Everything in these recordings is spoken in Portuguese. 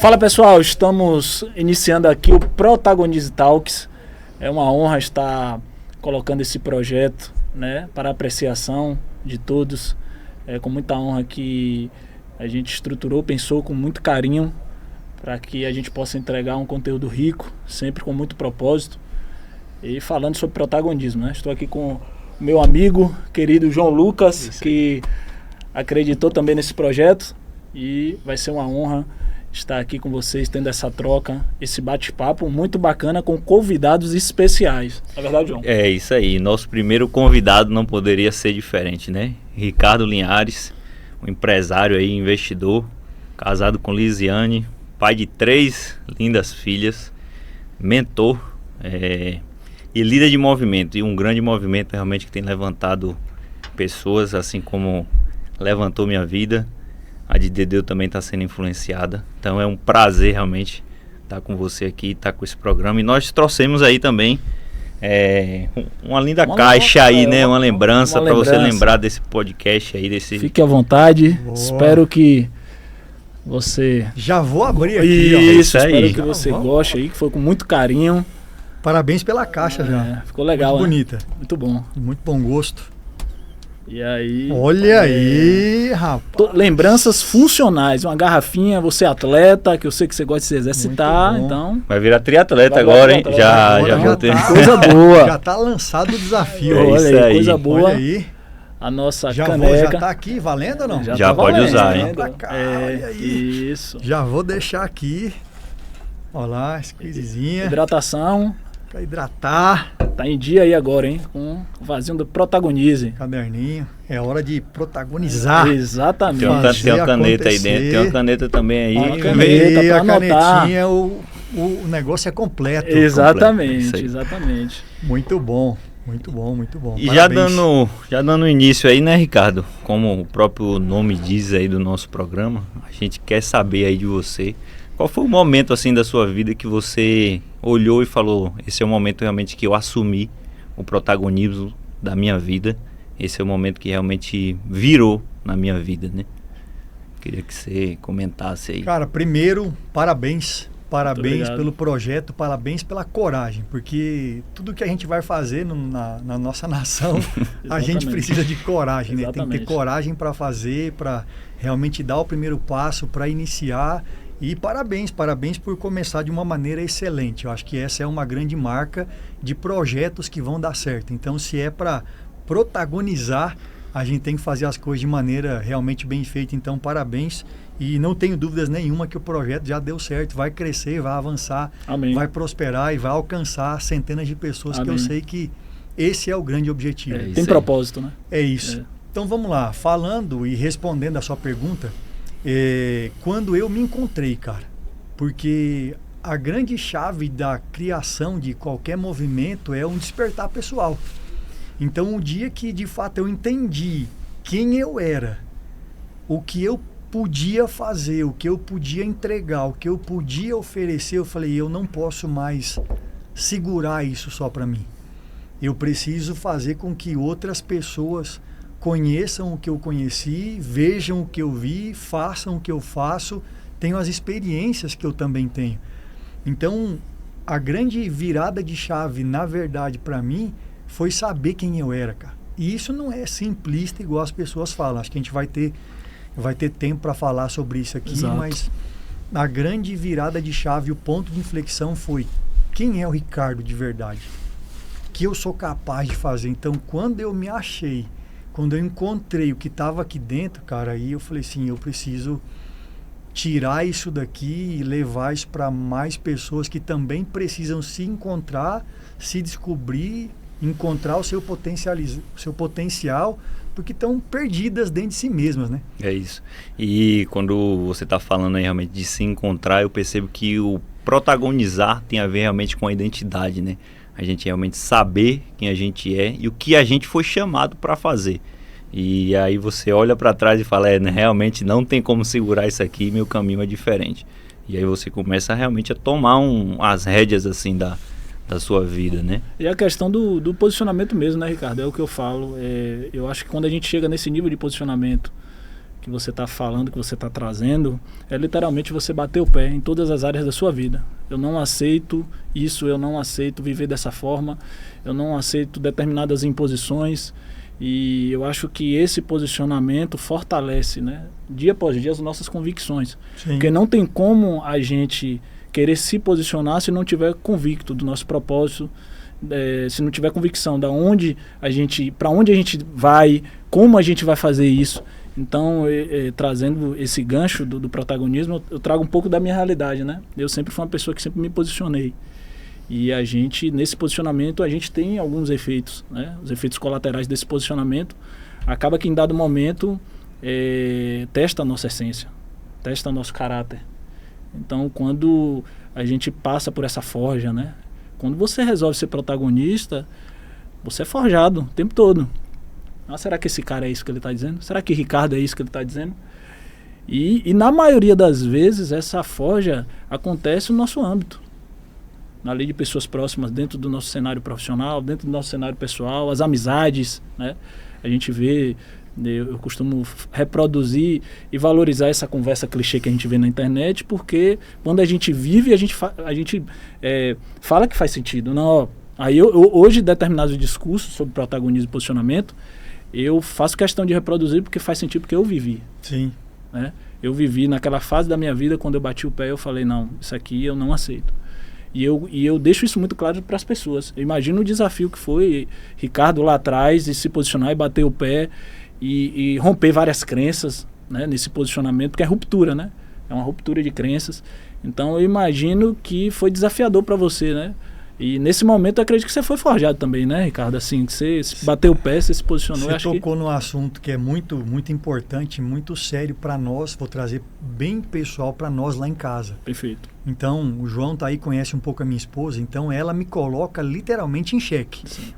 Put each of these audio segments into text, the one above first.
Fala pessoal, estamos iniciando aqui o Protagonize Talks. É uma honra estar colocando esse projeto, né, para apreciação de todos. É com muita honra que a gente estruturou, pensou com muito carinho para que a gente possa entregar um conteúdo rico, sempre com muito propósito. E falando sobre protagonismo, né? Estou aqui com o meu amigo, querido João Lucas, que acreditou também nesse projeto, e vai ser uma honra estar aqui com vocês, tendo essa troca, esse bate-papo muito bacana com convidados especiais. É verdade, João? É isso aí. Nosso primeiro convidado não poderia ser diferente, né? Ricardo Linhares, um empresário aí, investidor, casado com Lisiane, pai de 3 lindas filhas, mentor e líder de movimento. E um grande movimento realmente que tem levantado pessoas, assim como levantou minha vida. A de Dedeu também está sendo influenciada. Então é um prazer realmente estar com você aqui, estar com esse programa. E nós trouxemos aí também uma linda caixa aí, né? Uma lembrança para você lembrar desse podcast aí. Fique à vontade. Boa. Espero que você... Já vou abrir aqui. Isso, espero que você goste aí, que foi com muito carinho. Parabéns pela caixa já. Ficou legal, muito bonita. Muito bom. Muito bom gosto. E aí... Olha aí, rapaz. Lembranças funcionais. Uma garrafinha, você é atleta, que eu sei que você gosta de se exercitar, então... Vai virar triatleta agora, hein? Já tem coisa boa. Já tá lançado o desafio. Olha aí, coisa boa. Olha aí. A nossa já caneca. Já tá aqui valendo ou não? Já pode usar, hein? Olha aí. Isso. Já vou deixar aqui. Olha lá, squeezezinha. Hidratação. Pra hidratar. Tá em dia aí agora, hein? Com o vasinho do Protagonize. Caderninho. É hora de protagonizar. Exatamente. Tem uma caneta aí dentro. Tem uma caneta também aí. Uma caneta pra anotar. Canetinha, o negócio é completo. Exatamente, completo. Exatamente. Muito bom. Muito bom, muito bom. E já dando início aí, né, Ricardo? Como o próprio nome diz aí do nosso programa, a gente quer saber aí de você. Qual foi o momento assim da sua vida que você olhou e falou: esse é o momento realmente que eu assumi o protagonismo da minha vida, esse é o momento que realmente virou na minha vida, né? Queria que você comentasse aí. Cara, primeiro, parabéns pelo projeto, parabéns pela coragem, porque tudo que a gente vai fazer na nossa nação, a gente precisa de coragem, né? Tem que ter coragem para fazer, para realmente dar o primeiro passo, para iniciar. E parabéns por começar de uma maneira excelente. Eu acho que essa é uma grande marca de projetos que vão dar certo. Então, se é para protagonizar, a gente tem que fazer as coisas de maneira realmente bem feita. Então, parabéns. E não tenho dúvidas nenhuma que o projeto já deu certo, vai crescer, vai avançar, Amém. Vai prosperar e vai alcançar centenas de pessoas. Amém. Que eu sei que esse é o grande objetivo. Tem propósito, né? É isso. Então, vamos lá. Falando e respondendo a sua pergunta... quando eu me encontrei, cara, porque a grande chave da criação de qualquer movimento é um despertar pessoal. Então, o dia que de fato eu entendi quem eu era, o que eu podia fazer, o que eu podia entregar, o que eu podia oferecer, eu falei: eu não posso mais segurar isso só para mim. Eu preciso fazer com que outras pessoas conheçam o que eu conheci, vejam o que eu vi, façam o que eu faço, tenham as experiências que eu também tenho. Então, a grande virada de chave, na verdade, para mim, foi saber quem eu era, cara. E isso não é simplista igual as pessoas falam. Acho que a gente vai ter tempo para falar sobre isso aqui. Exato. Mas a grande virada de chave, o ponto de inflexão foi: quem é o Ricardo de verdade? O que eu sou capaz de fazer? Então, quando eu me achei, quando eu encontrei o que estava aqui dentro, cara, aí eu falei assim: eu preciso tirar isso daqui e levar isso para mais pessoas que também precisam se encontrar, se descobrir, encontrar o seu potencial, porque estão perdidas dentro de si mesmas, né? É isso. E quando você está falando aí realmente de se encontrar, eu percebo que o protagonizar tem a ver realmente com a identidade, né? A gente realmente saber quem a gente é e o que a gente foi chamado para fazer. E aí você olha para trás e fala: né, realmente não tem como segurar isso aqui, meu caminho é diferente. E aí você começa realmente a tomar as rédeas assim da sua vida, né? E a questão do posicionamento mesmo, né, Ricardo? É o que eu falo. Eu acho que quando a gente chega nesse nível de posicionamento, que você está falando, que você está trazendo, é literalmente você bater o pé em todas as áreas da sua vida. Eu não aceito isso, eu não aceito viver dessa forma, eu não aceito determinadas imposições, e eu acho que esse posicionamento fortalece, né, dia após dia, as nossas convicções. Sim. Porque não tem como a gente querer se posicionar se não tiver convicto do nosso propósito, se não tiver convicção para onde a gente vai, como a gente vai fazer isso. Então, trazendo esse gancho do protagonismo, eu trago um pouco da minha realidade, né? Eu sempre fui uma pessoa que sempre me posicionei. E a gente, nesse posicionamento, a gente tem alguns efeitos, né? Os efeitos colaterais desse posicionamento. Acaba que em dado momento, testa a nossa essência, testa o nosso caráter. Então, quando a gente passa por essa forja, né? Quando você resolve ser protagonista, você é forjado o tempo todo. Ah, será que esse cara é isso que ele está dizendo? Será que Ricardo é isso que ele está dizendo? E na maioria das vezes essa forja acontece no nosso âmbito, na lei de pessoas próximas, dentro do nosso cenário profissional, dentro do nosso cenário pessoal, as amizades, né? A gente vê, eu costumo reproduzir e valorizar essa conversa clichê que a gente vê na internet, porque quando a gente vive, a gente fala que faz sentido. Não, ó, aí hoje, determinados discursos sobre protagonismo e posicionamento, eu faço questão de reproduzir porque faz sentido, porque eu vivi. Sim. Né? Eu vivi naquela fase da minha vida, quando eu bati o pé, eu falei, não, isso aqui eu não aceito. E eu deixo isso muito claro para as pessoas. Eu imagino o desafio que foi Ricardo lá atrás, de se posicionar e bater o pé e romper várias crenças, né, nesse posicionamento, porque é ruptura, né? É uma ruptura de crenças. Então eu imagino que foi desafiador para você, né? E nesse momento eu acredito que você foi forjado também, né, Ricardo? Assim, que você bateu o pé, você se posicionou. Você tocou num assunto que é muito, muito importante, muito sério para nós. Vou trazer bem pessoal para nós lá em casa. Perfeito. Então, o João tá aí, conhece um pouco a minha esposa, então ela me coloca literalmente em xeque. Sim.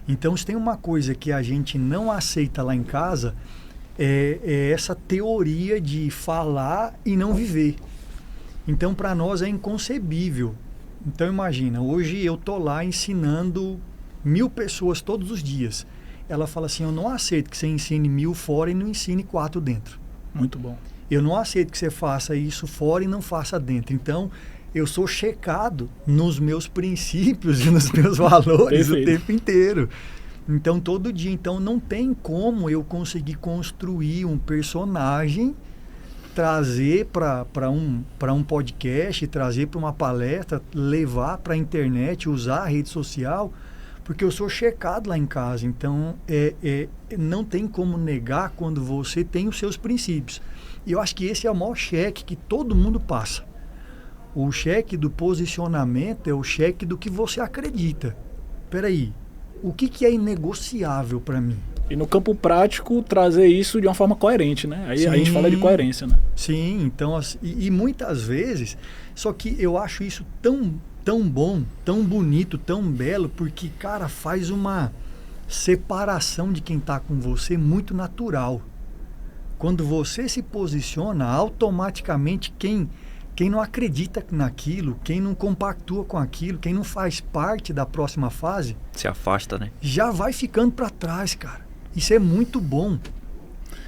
Então, se tem uma coisa que a gente não aceita lá em casa, é essa teoria de falar e não viver. Então, para nós é inconcebível. Então imagina, hoje eu tô lá ensinando 1000 pessoas todos os dias. Ela fala assim, eu não aceito que você ensine 1000 fora e não ensine 4 dentro. Muito bom. Eu não aceito que você faça isso fora e não faça dentro. Então, eu sou checado nos meus princípios e nos meus valores o tempo inteiro. Então, todo dia. Então, não tem como eu conseguir construir um personagem, trazer para um podcast, trazer para uma palestra, levar para a internet, usar a rede social, porque eu sou checado lá em casa. Então, não tem como negar quando você tem os seus princípios. E eu acho que esse é o maior cheque que todo mundo passa. O cheque do posicionamento é o cheque do que você acredita. Peraí, o que é inegociável para mim? E no campo prático, trazer isso de uma forma coerente, né? Aí a gente fala de coerência, né? Sim, então, e muitas vezes, só que eu acho isso tão bom, tão bonito, tão belo, porque, cara, faz uma separação de quem está com você muito natural. Quando você se posiciona, automaticamente quem não acredita naquilo, quem não compactua com aquilo, quem não faz parte da próxima fase, se afasta, né? Já vai ficando para trás, cara. Isso é muito bom.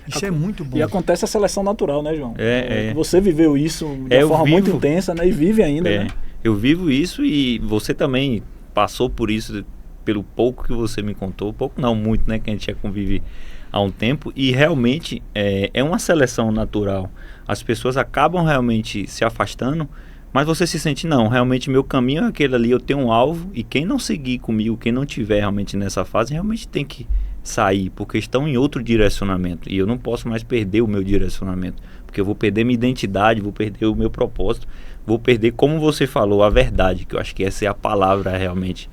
Isso é muito bom. E acontece a seleção natural, né, João? É. Você viveu isso de uma forma muito intensa, né? E vive ainda, né? Eu vivo isso e você também passou por isso, pelo pouco que você me contou. Pouco não, muito, né? Que a gente já convive há um tempo. E realmente é uma seleção natural. As pessoas acabam realmente se afastando, mas você se sente, não, realmente meu caminho é aquele ali, eu tenho um alvo. E quem não seguir comigo, quem não tiver realmente nessa fase, realmente tem que sair, porque estão em outro direcionamento e eu não posso mais perder o meu direcionamento, porque eu vou perder minha identidade, vou perder o meu propósito, vou perder, como você falou, a verdade, que eu acho que essa é a palavra realmente.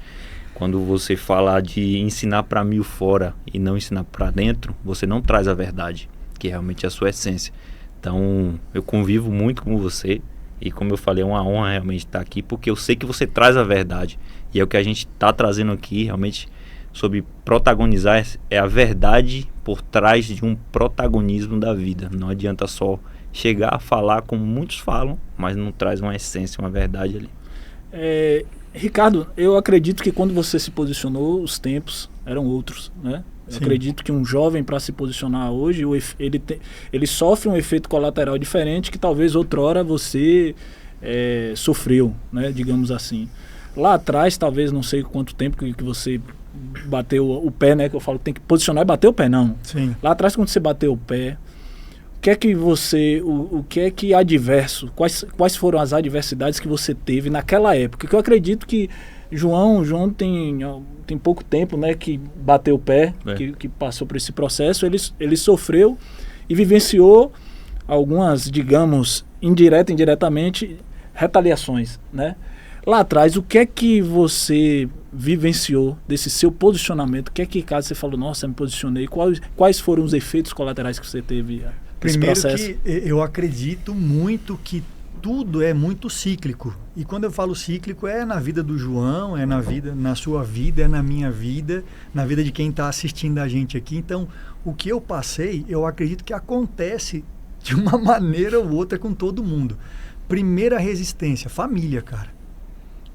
Quando você fala de ensinar para 1000 fora e não ensinar para dentro, você não traz a verdade, que é realmente a sua essência. Então eu convivo muito com você e, como eu falei, é uma honra realmente estar aqui, porque eu sei que você traz a verdade e é o que a gente está trazendo aqui realmente. Sobre protagonizar, é a verdade por trás de um protagonismo da vida. Não adianta só chegar a falar como muitos falam, mas não traz uma essência, uma verdade ali. Ricardo, eu acredito que quando você se posicionou, os tempos eram outros, né? Eu acredito que um jovem, para se posicionar hoje, ele sofre um efeito colateral diferente que talvez outrora você sofreu, né? Digamos assim. Lá atrás, talvez, não sei quanto tempo que você bateu o pé, né? Que eu falo que tem que posicionar e bater o pé, não. Sim. Lá atrás, quando você bateu o pé, o que é que você, o que é que adverso, quais foram as adversidades que você teve naquela época? Porque eu acredito que João tem pouco tempo, né, que bateu o pé, que passou por esse processo, ele sofreu e vivenciou algumas, digamos, indiretamente, retaliações, né? Lá atrás, o que é que você vivenciou desse seu posicionamento? O que é que, caso você falou, nossa, me posicionei, quais foram os efeitos colaterais que você teve? Primeiro que eu acredito muito que tudo é muito cíclico. E quando eu falo cíclico, é na vida do João, é na sua vida, é na minha vida, na vida de quem está assistindo a gente aqui. Então, o que eu passei, eu acredito que acontece de uma maneira ou outra com todo mundo. Primeira resistência, família, cara.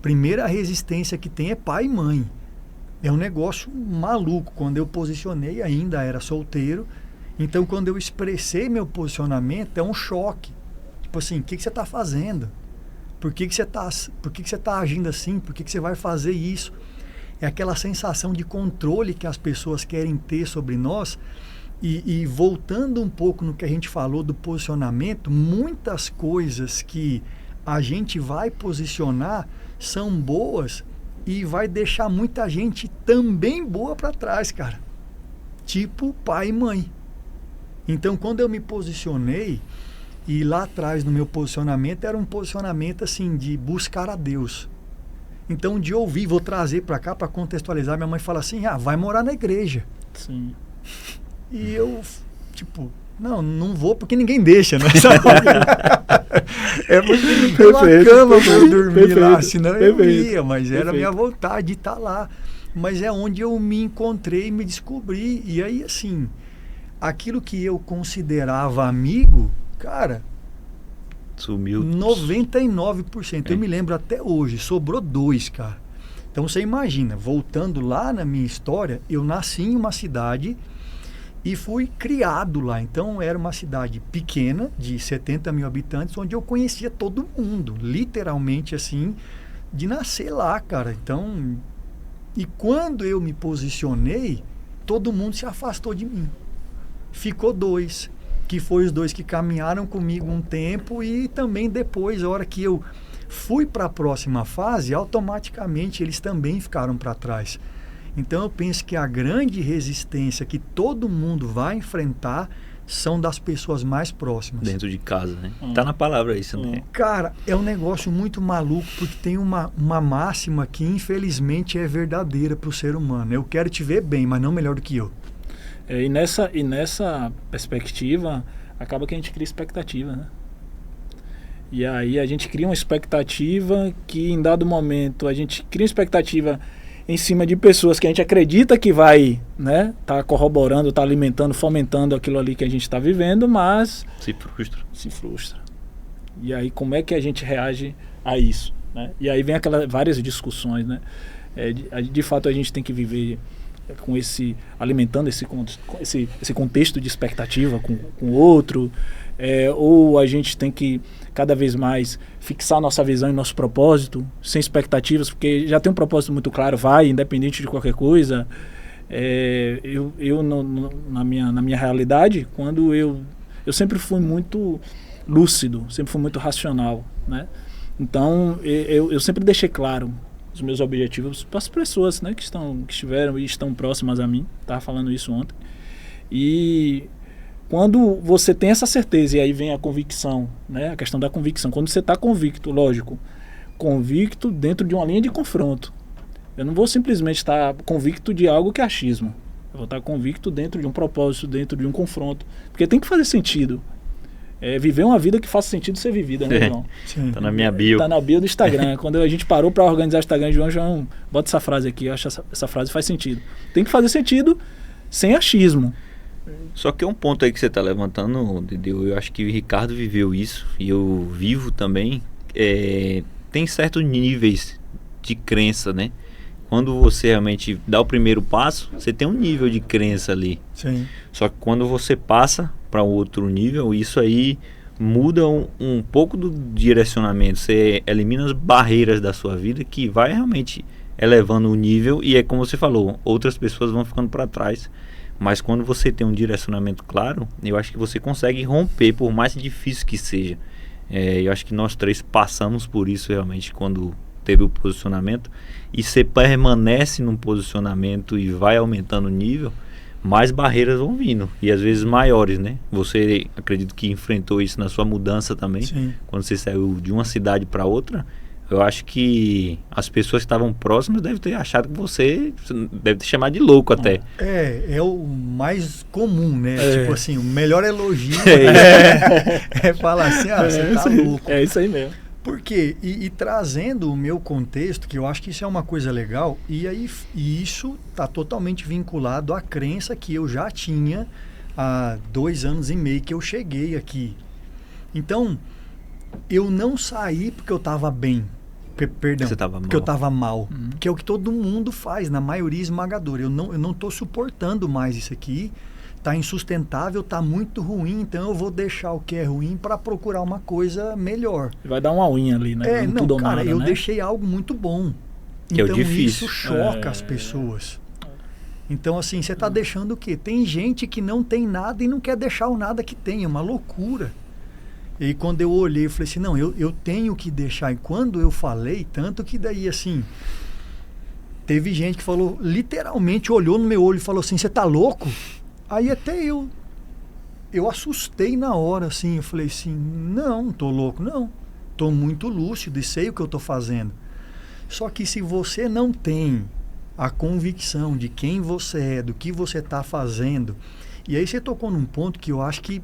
Primeira resistência que tem é pai e mãe. É um negócio maluco. Quando eu posicionei, ainda era solteiro. Então, quando eu expressei meu posicionamento, é um choque. Tipo assim, o que você está fazendo? Por que você está agindo assim? Por que você vai fazer isso? É aquela sensação de controle que as pessoas querem ter sobre nós. E voltando um pouco no que a gente falou do posicionamento, muitas coisas que a gente vai posicionar são boas e vai deixar muita gente também boa para trás, cara. Tipo pai e mãe. Então, quando eu me posicionei, e lá atrás no meu posicionamento, era um posicionamento assim, de buscar a Deus. Então, de ouvir, vou trazer para cá para contextualizar, minha mãe fala assim, vai morar na igreja. Sim. E eu, tipo, não vou porque ninguém deixa, né? É porque não tem uma cama para eu dormir lá, senão eu ia, mas era a minha vontade de estar lá. Mas é onde eu me encontrei, me descobri, e aí assim... Aquilo que eu considerava amigo, cara, sumiu. 99%. Eu me lembro até hoje, sobrou 2, cara. Então você imagina, voltando lá na minha história, eu nasci em uma cidade e fui criado lá. Então era uma cidade pequena, de 70 mil habitantes, onde eu conhecia todo mundo, literalmente assim, de nascer lá, cara. Então, e quando eu me posicionei, todo mundo se afastou de mim. Ficou 2, que foi os 2 que caminharam comigo um tempo e também depois, a hora que eu fui para a próxima fase, automaticamente eles também ficaram para trás. Então eu penso que a grande resistência que todo mundo vai enfrentar são das pessoas mais próximas. Dentro de casa, né? Tá na palavra isso, né? Cara, é um negócio muito maluco, porque tem uma máxima que infelizmente é verdadeira para o ser humano. Eu quero te ver bem, mas não melhor do que eu. E nessa perspectiva, acaba que a gente cria expectativa, né? E aí a gente cria uma expectativa que, em dado momento, a gente cria uma expectativa em cima de pessoas que a gente acredita que vai, né, tá corroborando, tá alimentando, fomentando aquilo ali que a gente está vivendo, mas... Se frustra. E aí como é que a gente reage a isso, né? E aí vem várias discussões, né? De fato a gente tem que viver... com alimentando esse contexto de expectativa com o outro, ou a gente tem que cada vez mais fixar nossa visão e nosso propósito, sem expectativas, porque já tem um propósito muito claro, independente de qualquer coisa. Na minha realidade, quando eu sempre fui muito lúcido, sempre fui muito racional, né? Então eu sempre deixei claro os meus objetivos para as pessoas, né, que estiveram e estão próximas a mim. Estava falando isso ontem. E quando você tem essa certeza, e aí vem a convicção, né, a questão da convicção. Quando você está convicto, lógico, convicto dentro de uma linha de confronto. Eu não vou simplesmente estar convicto de algo que é achismo. Eu vou estar convicto dentro de um propósito, dentro de um confronto. Porque tem que fazer sentido. Viver uma vida que faça sentido ser vivida, né, João? Tá na minha bio. Tá na bio do Instagram. Quando a gente parou para organizar o Instagram de João, bota essa frase aqui, eu acho essa frase faz sentido. Tem que fazer sentido sem achismo. Só que é um ponto aí que você tá levantando, Dedeu, eu acho que o Ricardo viveu isso, e eu vivo também. Tem certos níveis de crença, né? Quando você realmente dá o primeiro passo, você tem um nível de crença ali. Sim. Só que quando você passa para outro nível, isso aí muda um pouco do direcionamento. Você elimina as barreiras da sua vida que vai realmente elevando o nível, e é como você falou, outras pessoas vão ficando para trás. Mas quando você tem um direcionamento claro, eu acho que você consegue romper, por mais difícil que seja. Eu acho que nós três passamos por isso realmente quando teve o posicionamento, e você permanece num posicionamento e vai aumentando o nível, mais barreiras vão vindo, e às vezes maiores, né? Você, acredito que enfrentou isso na sua mudança também. Sim. Quando você saiu de uma cidade para outra, eu acho que as pessoas que estavam próximas devem ter achado que você deve ter chamado de louco até. É o mais comum, né? Tipo assim, o melhor elogio é falar assim, você tá louco. É isso aí mesmo. Por quê? E trazendo o meu contexto, que eu acho que isso é uma coisa legal, e isso está totalmente vinculado à crença que eu já tinha há 2 anos e meio que eu cheguei aqui. Então, eu não saí porque eu estava bem. Perdão, porque eu estava mal. Que é o que todo mundo faz, na maioria esmagadora. Eu não estou suportando mais isso aqui. Está insustentável, está muito ruim, então eu vou deixar o que é ruim para procurar uma coisa melhor. Vai dar uma unha ali, né? Não, cara, eu deixei algo muito bom. Que então é o difícil. Isso choca as pessoas. Então, assim, você está deixando o quê? Tem gente que não tem nada e não quer deixar o nada que tem, é uma loucura. E quando eu olhei, eu falei assim, não, eu tenho que deixar. E quando eu falei, tanto que daí, assim, teve gente que falou, literalmente olhou no meu olho e falou assim, você tá louco? Aí até eu assustei na hora, assim, eu falei assim, não tô louco, não. Tô muito lúcido e sei o que eu tô fazendo. Só que se você não tem a convicção de quem você é, do que você tá fazendo, e aí você tocou num ponto que eu acho que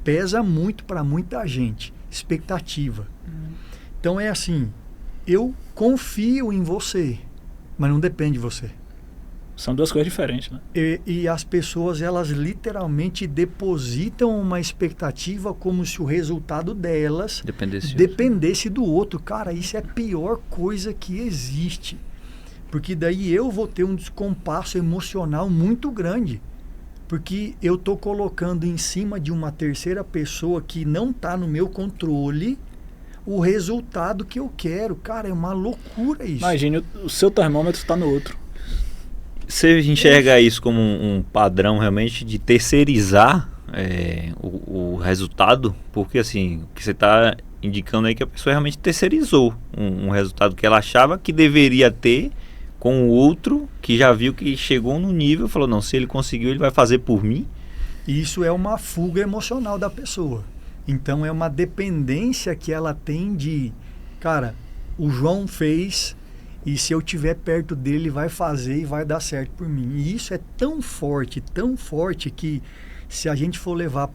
pesa muito para muita gente, expectativa. Então é assim, eu confio em você, mas não depende de você. São duas coisas diferentes, né? E as pessoas, elas literalmente depositam uma expectativa como se o resultado delas dependesse do outro. Cara, isso é a pior coisa que existe. Porque daí eu vou ter um descompasso emocional muito grande. Porque eu estou colocando em cima de uma terceira pessoa que não está no meu controle o resultado que eu quero. Cara, é uma loucura isso. Imagine, o seu termômetro está no outro. Você enxerga isso como um padrão realmente de terceirizar o resultado? Porque assim, o que você está indicando aí é que a pessoa realmente terceirizou um resultado que ela achava que deveria ter com o outro, que já viu que chegou no nível, falou, não, se ele conseguiu, ele vai fazer por mim. Isso é uma fuga emocional da pessoa. Então é uma dependência que ela tem de, cara, o João fez, e se eu estiver perto dele, ele vai fazer e vai dar certo por mim. E isso é tão forte que se a gente for levar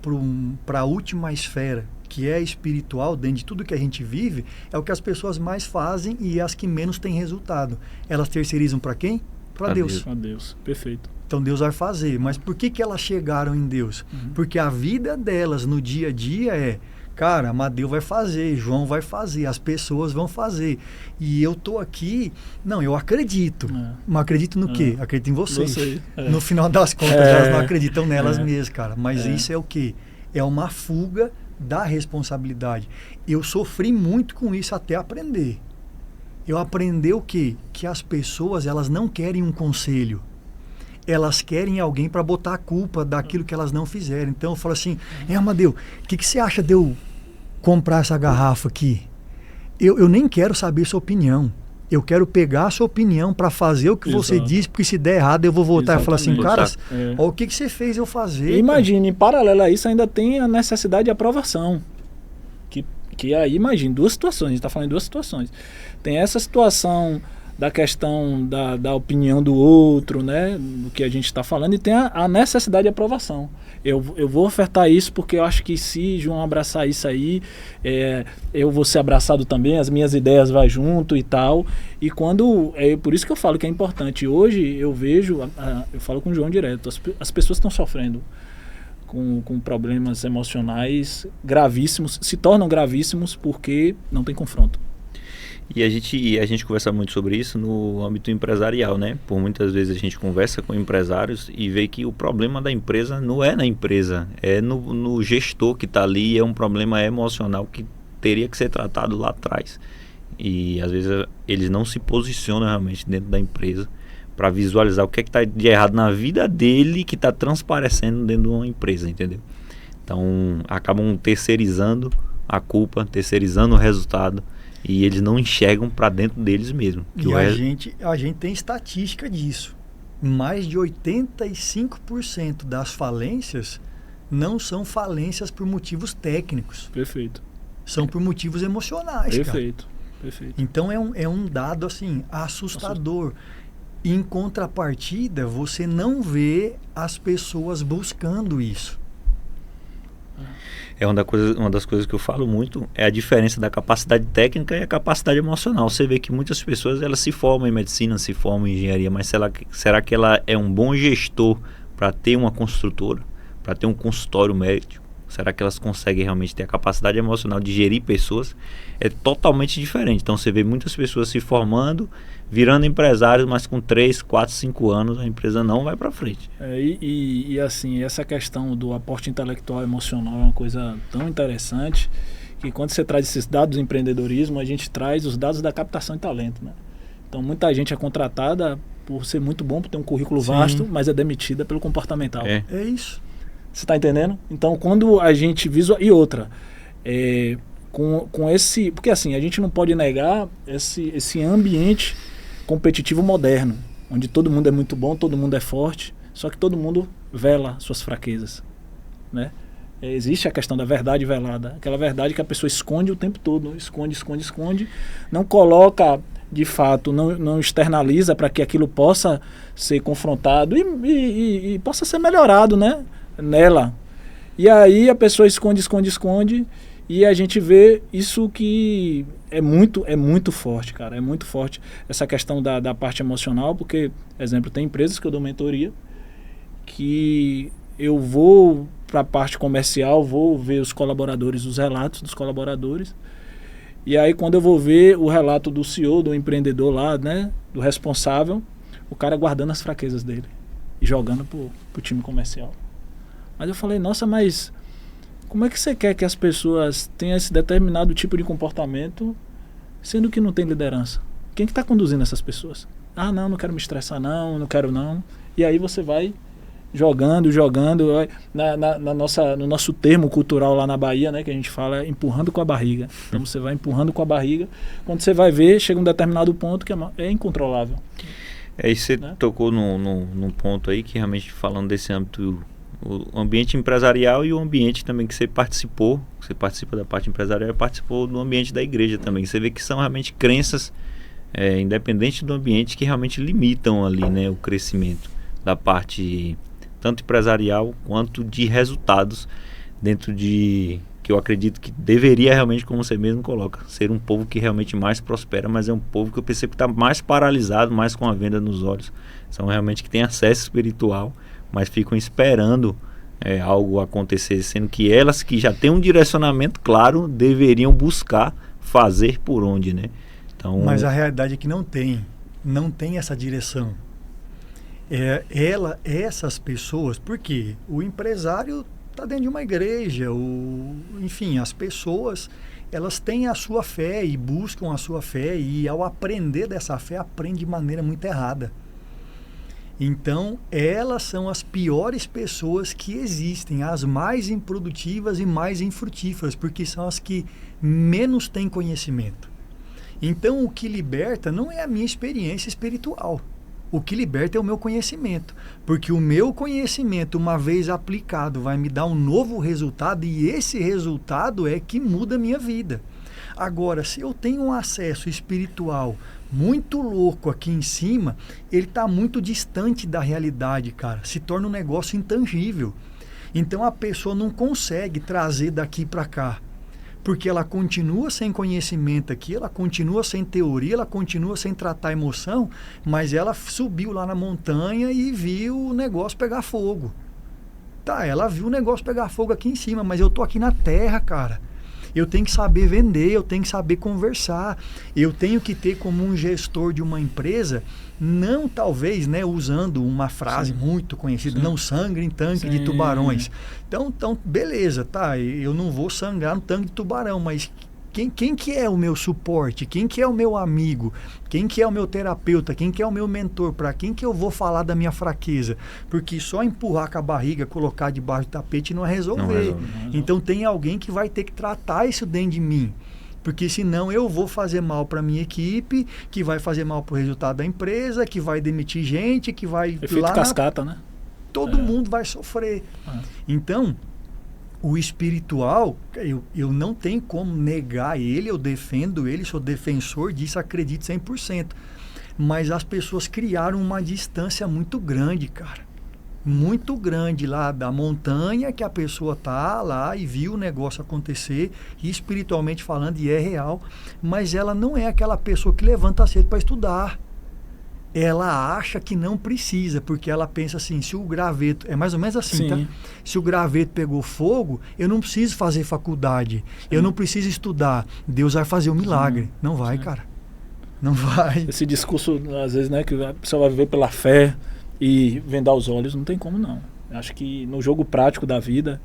para a última esfera, que é espiritual, dentro de tudo que a gente vive, é o que as pessoas mais fazem e as que menos têm resultado. Elas terceirizam para quem? Para Deus. Para Deus, perfeito. Então Deus vai fazer. Mas por que elas chegaram em Deus? Porque a vida delas no dia a dia é, cara, Amadeu vai fazer, João vai fazer, as pessoas vão fazer. E eu tô aqui, não, eu acredito. Mas acredito no quê? Acredito em vocês. No final das contas, elas não acreditam nelas mesmas, cara. Mas isso é o quê? É uma fuga da responsabilidade. Eu sofri muito com isso até aprender. Eu aprendi o quê? Que as pessoas, elas não querem um conselho. Elas querem alguém para botar a culpa daquilo que elas não fizeram. Então eu falo assim, Amadeu, o que você acha de eu comprar essa garrafa aqui? Eu nem quero saber sua opinião. Eu quero pegar a sua opinião para fazer o que você disse, porque se der errado eu vou voltar e falar assim, cara, ó, o que você fez eu fazer? Imagine, em paralelo a isso ainda tem a necessidade de aprovação. Que aí, imagine, duas situações, a gente está falando em duas situações. Tem essa situação da questão da opinião do outro, né, do que a gente está falando, e tem a necessidade de aprovação. Eu vou ofertar isso porque eu acho que se João abraçar isso aí, eu vou ser abraçado também, as minhas ideias vão junto e tal. E quando, por isso que eu falo que é importante. Hoje eu vejo, eu falo com o João direto, as pessoas estão sofrendo com problemas emocionais gravíssimos, se tornam gravíssimos porque não tem confronto. E a gente conversa muito sobre isso no âmbito empresarial, né? Por muitas vezes a gente conversa com empresários e vê que o problema da empresa não é na empresa, é no gestor que está ali, é um problema emocional que teria que ser tratado lá atrás. E às vezes eles não se posicionam realmente dentro da empresa para visualizar o que é que está de errado na vida dele que está transparecendo dentro de uma empresa, entendeu? Então acabam terceirizando a culpa, terceirizando o resultado, e eles não enxergam para dentro deles mesmo. E a gente tem estatística disso. Mais de 85% das falências não são falências por motivos técnicos. Perfeito. São por motivos emocionais, Perfeito. cara. Perfeito. Então é um dado assim assustador. Em contrapartida, você não vê as pessoas buscando isso. É uma das coisas que eu falo muito, é a diferença da capacidade técnica e a capacidade emocional. Você vê que muitas pessoas elas se formam em medicina, se formam em engenharia, mas será que ela é um bom gestor para ter uma construtora, para ter um consultório médico? Será que elas conseguem realmente ter a capacidade emocional de gerir pessoas? É totalmente diferente. Então você vê muitas pessoas se formando, virando empresários, mas com 3, 4, 5 anos a empresa não vai para frente. E assim, essa questão do aporte intelectual e emocional é uma coisa tão interessante que quando você traz esses dados do empreendedorismo, a gente traz os dados da captação de talento, né? Então muita gente é contratada por ser muito bom, por ter um currículo vasto, mas é demitida pelo comportamental. É isso. Você está entendendo? Então, quando a gente visualiza... E outra, com esse... Porque assim, a gente não pode negar esse ambiente competitivo moderno, onde todo mundo é muito bom, todo mundo é forte, só que todo mundo vela suas fraquezas, né? Existe a questão da verdade velada, aquela verdade que a pessoa esconde o tempo todo, esconde, não coloca de fato, não externaliza para que aquilo possa ser confrontado e possa ser melhorado, né? Nela. E aí a pessoa esconde e a gente vê isso que é muito forte, cara, é muito forte essa questão da parte emocional, porque, exemplo, tem empresas que eu dou mentoria que eu vou para a parte comercial, vou ver os colaboradores, os relatos dos colaboradores, e aí quando eu vou ver o relato do CEO, do empreendedor lá, né, do responsável, o cara guardando as fraquezas dele e jogando pro time comercial. Mas eu falei, nossa, mas como é que você quer que as pessoas tenham esse determinado tipo de comportamento, sendo que não tem liderança? Quem que está conduzindo essas pessoas? Ah, não quero me estressar, não quero não. E aí você vai jogando. No nosso termo cultural lá na Bahia, né, que a gente fala, é empurrando com a barriga. Então você vai empurrando com a barriga. Quando você vai ver, chega um determinado ponto que é incontrolável. E você tocou num ponto aí que realmente, falando desse âmbito, o ambiente empresarial e o ambiente também que você participa da parte empresarial e participou do ambiente da igreja também. Você vê que são realmente crenças, independente do ambiente, que realmente limitam ali, né, o crescimento da parte tanto empresarial quanto de resultados dentro de, que eu acredito que deveria realmente, como você mesmo coloca, ser um povo que realmente mais prospera, mas é um povo que eu percebo que está mais paralisado, mais com a venda nos olhos. São realmente que têm acesso espiritual, mas ficam esperando algo acontecer, sendo que elas que já têm um direcionamento claro deveriam buscar fazer por onde, né? Então, mas a realidade é que não tem essa direção. Essas pessoas, porque o empresário está dentro de uma igreja, enfim, as pessoas, elas têm a sua fé e buscam a sua fé, e ao aprender dessa fé, aprende de maneira muito errada. Então, elas são as piores pessoas que existem, as mais improdutivas e mais infrutíferas, porque são as que menos têm conhecimento. Então, o que liberta não é a minha experiência espiritual. O que liberta é o meu conhecimento, porque o meu conhecimento, uma vez aplicado, vai me dar um novo resultado, e esse resultado é que muda a minha vida. Agora, se eu tenho um acesso espiritual muito louco aqui em cima, ele está muito distante da realidade, cara. Se torna um negócio intangível. Então a pessoa não consegue trazer daqui para cá, porque ela continua sem conhecimento aqui, ela continua sem teoria, ela continua sem tratar emoção, mas ela subiu lá na montanha e viu o negócio pegar fogo. Tá, ela viu o negócio pegar fogo aqui em cima, mas eu tô aqui na terra, cara. Eu tenho que saber vender, eu tenho que saber conversar. Eu tenho que ter como um gestor de uma empresa, não talvez, né, usando uma frase muito conhecida, não sangre em tanque de tubarões. Então, beleza, tá, eu não vou sangrar no tanque de tubarão, mas quem que é o meu suporte? Quem que é o meu amigo? Quem que é o meu terapeuta? Quem que é o meu mentor? Para quem que eu vou falar da minha fraqueza? Porque só empurrar com a barriga, colocar debaixo do tapete não é resolver. Não resolve. Então tem alguém que vai ter que tratar isso dentro de mim. Porque senão eu vou fazer mal para minha equipe, que vai fazer mal para o resultado da empresa, que vai demitir gente, que vai... Efeito cascata, né? Todo mundo vai sofrer. Então... O espiritual, eu não tenho como negar ele, eu defendo ele, sou defensor disso, acredito 100%. Mas as pessoas criaram uma distância muito grande, cara. Muito grande lá da montanha que a pessoa tá lá e viu o negócio acontecer, e espiritualmente falando, e é real, mas ela não é aquela pessoa que levanta cedo para estudar. Ela acha que não precisa, porque ela pensa assim, se o graveto... É mais ou menos assim, tá? Se o graveto pegou fogo, eu não preciso fazer faculdade. Eu não preciso estudar. Deus vai fazer um milagre. Não vai, cara. Não vai. Esse discurso, às vezes, né, que a pessoa vai viver pela fé e vendar os olhos, não tem como não. Acho que no jogo prático da vida,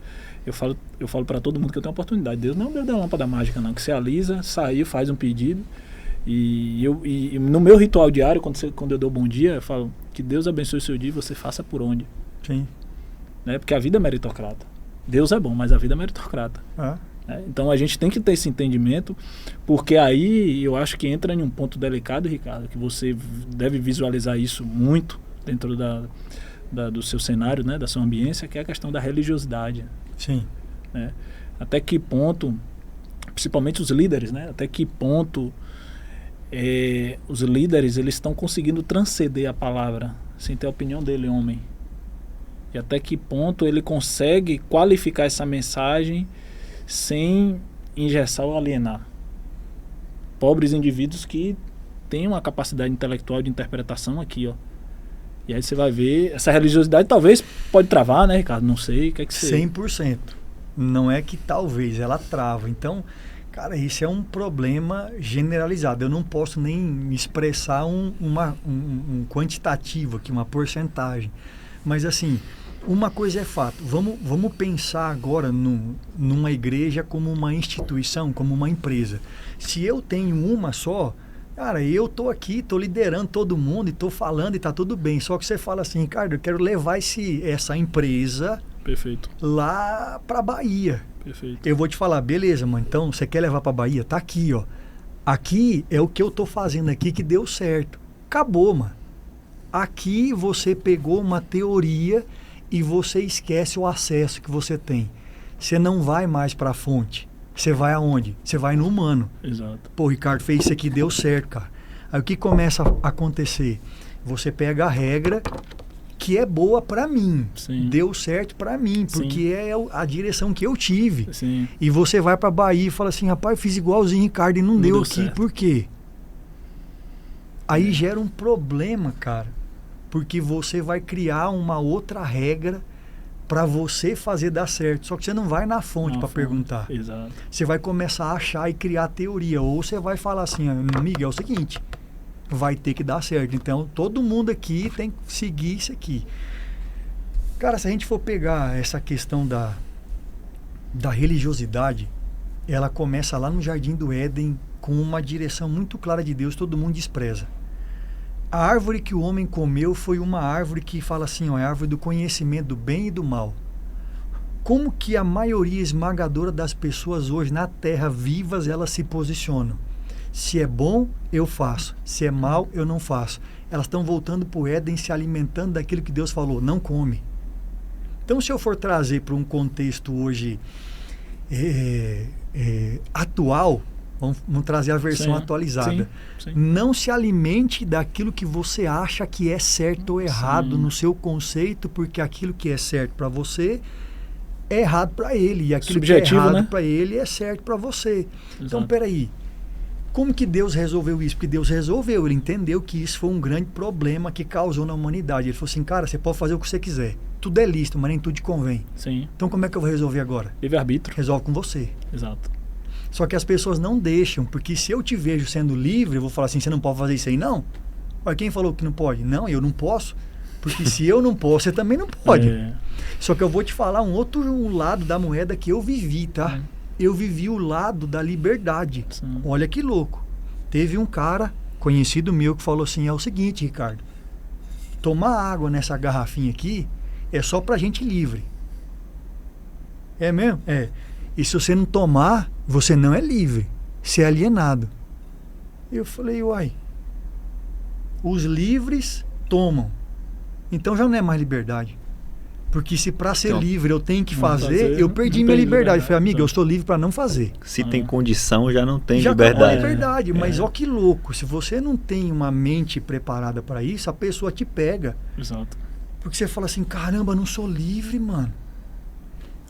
eu falo para todo mundo que eu tenho oportunidade. Deus não é um Deus da lâmpada mágica, não. Que você alisa, saiu, faz um pedido... E no meu ritual diário, quando eu dou bom dia, eu falo que Deus abençoe o seu dia e você faça por onde. Sim. Né? Porque a vida é meritocrata. Deus é bom, mas a vida é meritocrata. Né? Então a gente tem que ter esse entendimento, porque aí eu acho que entra em um ponto delicado, Ricardo, que você deve visualizar isso muito dentro do seu cenário, né? Da sua ambiência, que é a questão da religiosidade. Sim. Né? Até que ponto, principalmente os líderes, né? Até que ponto... os líderes, eles estão conseguindo transcender a palavra sem ter a opinião dele, homem, e até que ponto ele consegue qualificar essa mensagem sem engessar ou alienar pobres indivíduos que têm uma capacidade intelectual de interpretação aqui, ó. E aí você vai ver, essa religiosidade talvez pode travar, né, Ricardo? Não sei, o que é que você... 100%. Não é que talvez, ela trava. Então, cara, isso é um problema generalizado. Eu não posso nem expressar um quantitativo aqui, uma porcentagem. Mas, assim, uma coisa é fato. Vamos pensar agora numa igreja como uma instituição, como uma empresa. Se eu tenho uma só, cara, eu tô aqui, tô liderando todo mundo e tô falando e tá tudo bem. Só que você fala assim, Ricardo, eu quero levar essa empresa... Perfeito. Lá pra Bahia. Perfeito. Eu vou te falar, beleza, mano, então você quer levar pra Bahia? Tá aqui, ó. Aqui é o que eu tô fazendo aqui que deu certo. Acabou, mano. Aqui você pegou uma teoria e você esquece o acesso que você tem. Você não vai mais pra fonte. Você vai aonde? Você vai no humano. Exato. Pô, Ricardo fez isso aqui, deu certo, cara. Aí o que começa a acontecer? Você pega a regra... que é boa para mim, Sim. Deu certo para mim, porque Sim. é a direção que eu tive. Sim. E você vai para Bahia e fala assim, rapaz, eu fiz igualzinho Ricardo e não deu aqui, certo. Por quê? Aí gera um problema, cara, porque você vai criar uma outra regra para você fazer dar certo, só que você não vai na fonte para perguntar. Exato. Você vai começar a achar e criar teoria, ou você vai falar assim, Miguel, é o seguinte... vai ter que dar certo. Então, todo mundo aqui tem que seguir isso aqui. Cara, se a gente for pegar essa questão da religiosidade, ela começa lá no Jardim do Éden com uma direção muito clara de Deus, todo mundo despreza. A árvore que o homem comeu foi uma árvore que fala assim, ó, é a árvore do conhecimento do bem e do mal. Como que a maioria esmagadora das pessoas hoje na Terra vivas, elas se posicionam? Se é bom, eu faço. Se é mal, eu não faço. Elas estão voltando para o Éden, se alimentando daquilo que Deus falou, não come. Então, se eu for trazer para um contexto hoje atual, vamos trazer a versão atualizada. Sim. Não se alimente daquilo que você acha que é certo ou errado no seu conceito, porque aquilo que é certo para você é errado para ele. E aquilo subjetivo, que é errado, né? Para ele é certo para você. Exato. Então, peraí. Como que Deus resolveu isso? Porque Deus resolveu, ele entendeu que isso foi um grande problema que causou na humanidade. Ele falou assim, cara, você pode fazer o que você quiser. Tudo é lícito, mas nem tudo te convém. Sim. Então como é que eu vou resolver agora? Livre-arbítrio. Resolve com você. Exato. Só que as pessoas não deixam, porque se eu te vejo sendo livre, eu vou falar assim, você não pode fazer isso aí, não? Olha, quem falou que não pode? Não, eu não posso. Porque se eu não posso, você também não pode. Só que eu vou te falar um outro lado da moeda que eu vivi, tá? Eu vivi o lado da liberdade. Sim. Olha que louco. Teve um cara, conhecido meu, que falou assim, é o seguinte, Ricardo, tomar água nessa garrafinha aqui é só pra gente livre. É mesmo? É. E se você não tomar, você não é livre. Você é alienado. Eu falei, uai, os livres tomam. Então já não é mais liberdade. Porque se para ser livre eu tenho que fazer, eu perdi minha liberdade. Eu falei, amiga, eu estou livre para não fazer. Se tem condição, já não tem Já liberdade. acabou a liberdade, mas ó que louco. Se você não tem uma mente preparada para isso, a pessoa te pega. Exato. Porque você fala assim, caramba, eu não sou livre, mano.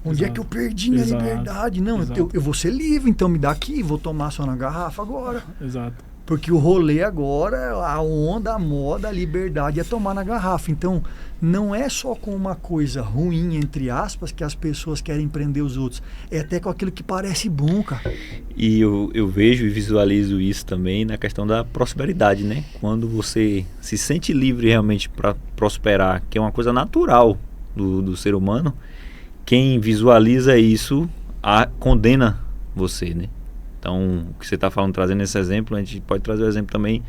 Onde é que eu perdi minha liberdade? Não, eu vou ser livre, então me dá aqui, vou tomar só na garrafa agora. Exato. Porque o rolê agora, a onda, a moda, a liberdade é tomar na garrafa. Então, não é só com uma coisa ruim, entre aspas, que as pessoas querem prender os outros. É até com aquilo que parece bom, cara. E eu vejo e visualizo isso também na questão da prosperidade, né? Quando você se sente livre realmente para prosperar, que é uma coisa natural do ser humano, quem visualiza isso condena você, né? Então, o que você está falando, trazendo esse exemplo, a gente pode trazer o exemplo também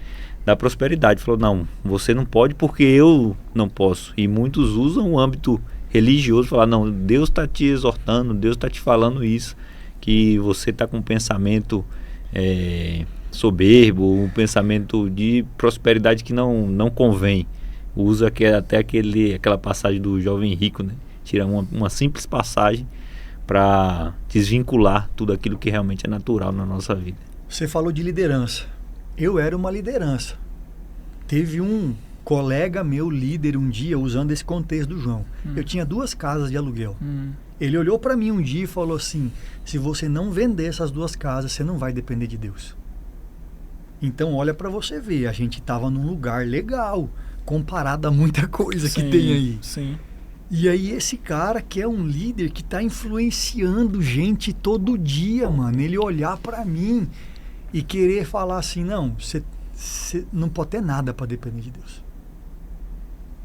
da prosperidade. Falou, não, você não pode porque eu não posso. E muitos usam o âmbito religioso, falar, não, Deus está te exortando, Deus está te falando isso, que você está com um pensamento soberbo, um pensamento de prosperidade que não convém. Usa até aquela passagem do jovem rico, né? Tira uma simples passagem para desvincular tudo aquilo que realmente é natural na nossa vida. Você falou de liderança. Eu era uma liderança. Teve um colega meu, líder, um dia, usando esse contexto do João. Eu tinha 2 casas de aluguel. Ele olhou para mim um dia e falou assim, se você não vender essas 2 casas, você não vai depender de Deus. Então olha para você ver, a gente estava num lugar legal, comparado a muita coisa que tem aí. Sim. E aí esse cara que é um líder que está influenciando gente todo dia, mano, ele olhar para mim e querer falar assim, não, você não pode ter nada para depender de Deus.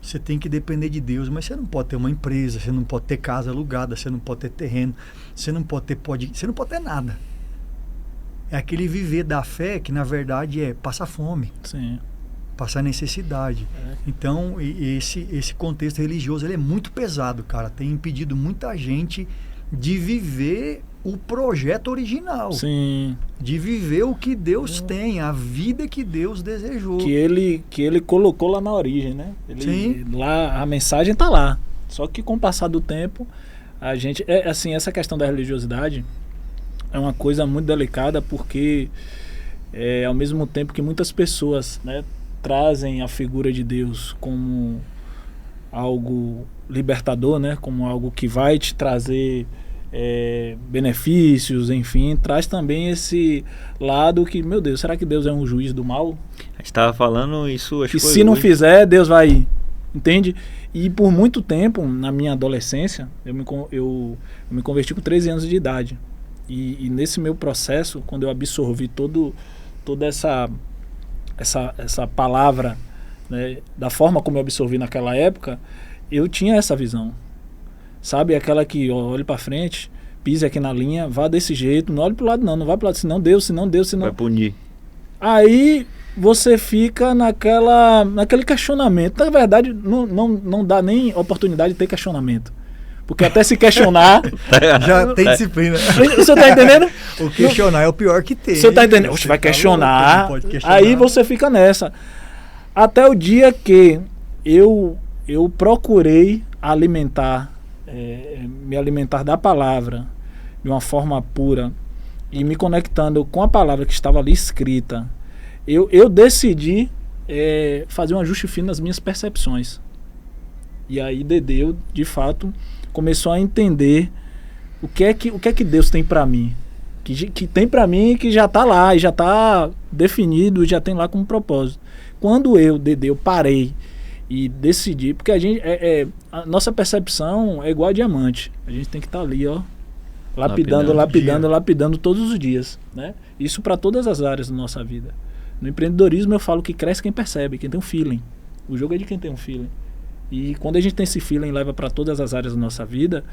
Você tem que depender de Deus, mas você não pode ter uma empresa, você não pode ter casa alugada, você não pode ter terreno, você não pode ter nada. É aquele viver da fé que na verdade é passar fome. Sim. Passar necessidade. Então, esse contexto religioso ele é muito pesado, cara. Tem impedido muita gente de viver o projeto original. Sim. De viver o que Deus tem, a vida que Deus desejou. Que ele colocou lá na origem, né? Sim. Lá, a mensagem está lá. Só que com o passar do tempo, a gente... assim, essa questão da religiosidade é uma coisa muito delicada porque ao mesmo tempo que muitas pessoas, né, trazem a figura de Deus como algo libertador, né? Como algo que vai te trazer benefícios, enfim, traz também esse lado que, meu Deus, será que Deus é um juiz do mal? A gente estava falando isso, acho que se não fizer, Deus vai, entende? E por muito tempo, na minha adolescência, eu me converti com 13 anos de idade. E nesse meu processo, quando eu absorvi toda essa palavra, né, da forma como eu absorvi naquela época, eu tinha essa visão, sabe, aquela que olha para frente, pise aqui na linha, vá desse jeito, não olhe pro lado não vai pro lado, senão Deus vai punir. Aí você fica naquele questionamento. Na verdade não dá nem oportunidade de ter questionamento, porque até se questionar já tem disciplina. Você tá entendendo? O questionar é o pior que tem. Você tá entendendo? Você vai questionar, aí você fica nessa. Até o dia que eu procurei me alimentar da palavra de uma forma pura e me conectando com a palavra que estava ali escrita, eu decidi fazer um ajuste fino nas minhas percepções. E aí Dedeu, de fato, começou a entender o que é que Deus tem para mim, que tem para mim, que já está lá e já está definido, já tem lá como propósito. Quando Dedeu, parei e decidi, porque a nossa percepção é igual a diamante, a gente tem que estar ali, ó, lapidando todos os dias, né? Isso para todas as áreas da nossa vida. No empreendedorismo eu falo que cresce quem percebe, quem tem um feeling. O jogo é de quem tem um feeling. E quando a gente tem esse feeling e leva para todas as áreas da nossa vida,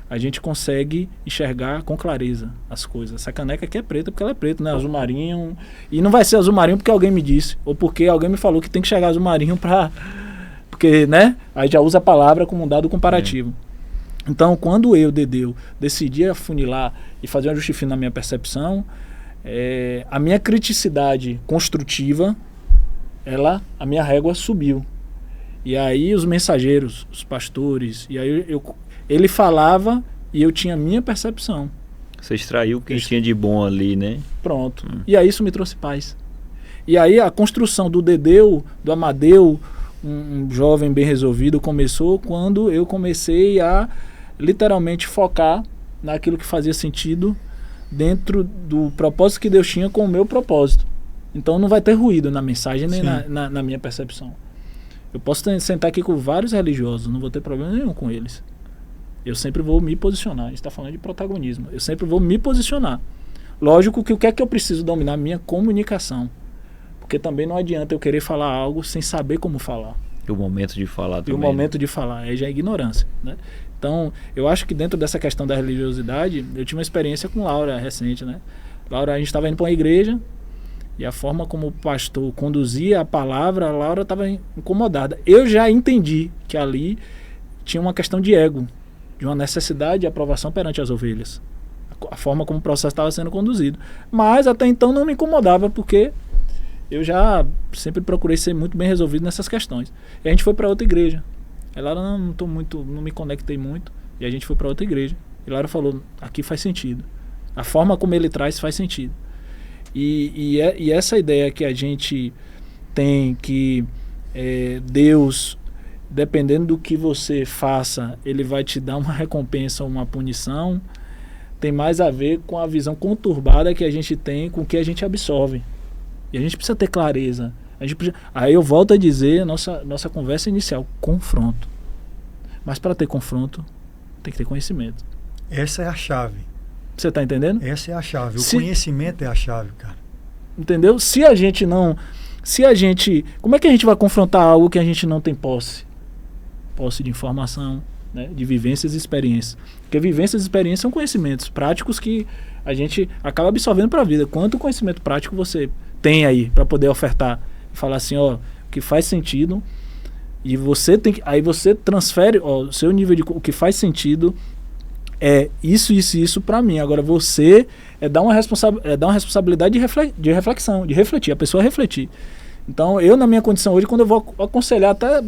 a gente consegue enxergar com clareza as coisas. Essa caneca aqui é preta porque ela é preta, né? Azul marinho. E não vai ser azul marinho porque alguém me disse, ou porque alguém me falou que tem que chegar azul marinho para... Porque, né? Aí já usa a palavra como um dado comparativo. Então, quando eu, Dedeu, decidi afunilar e fazer um ajuste fino na minha percepção, a minha criticidade construtiva, a minha régua subiu. E aí os mensageiros, os pastores, e aí ele falava e eu tinha a minha percepção. Você extraiu o que tinha de bom ali, né? Pronto. E aí isso me trouxe paz. E aí a construção do Dedeu, do Amadeu, um jovem bem resolvido, começou quando eu comecei a literalmente focar naquilo que fazia sentido dentro do propósito que Deus tinha com o meu propósito. Então não vai ter ruído na mensagem nem na minha percepção. Eu posso sentar aqui com vários religiosos, não vou ter problema nenhum com eles. Eu sempre vou me posicionar. A gente está falando de protagonismo. Eu sempre vou me posicionar. Lógico que o que é que eu preciso dominar? Minha comunicação. Porque também não adianta eu querer falar algo sem saber como falar. E o momento de falar também. E o momento de falar. Aí já é ignorância, né? Então, eu acho que dentro dessa questão da religiosidade, eu tive uma experiência com Laura recente, né? Laura, a gente estava indo para uma igreja e a forma como o pastor conduzia a palavra, a Laura estava incomodada. Eu já entendi que ali tinha uma questão de ego, de uma necessidade de aprovação perante as ovelhas. A forma como o processo estava sendo conduzido. Mas até então não me incomodava, porque eu já sempre procurei ser muito bem resolvido nessas questões. E a gente foi para outra igreja. Ela não me conectei muito. E a gente foi para outra igreja. E Laura falou, aqui faz sentido. A forma como ele traz faz sentido. E essa ideia que a gente tem que Deus, dependendo do que você faça, ele vai te dar uma recompensa ou uma punição, tem mais a ver com a visão conturbada que a gente tem com o que a gente absorve. E a gente precisa ter clareza. Aí eu volto a dizer, nossa conversa inicial, confronto. Mas para ter confronto, tem que ter conhecimento. Essa é a chave. Você está entendendo? Essa é a chave. O conhecimento é a chave, cara. Entendeu? Como é que a gente vai confrontar algo que a gente não tem posse? Posse de informação, né? De vivências e experiências. Porque vivências e experiências são conhecimentos práticos que a gente acaba absorvendo para a vida. Quanto conhecimento prático você tem aí para poder ofertar? Falar assim, ó, que faz sentido, e você tem que, aí você transfere, ó, o seu nível de o que faz sentido é isso para mim. Agora você dá uma responsabilidade de reflexão, de refletir, a pessoa refletir. Então eu, na minha condição hoje, quando eu vou aconselhar, até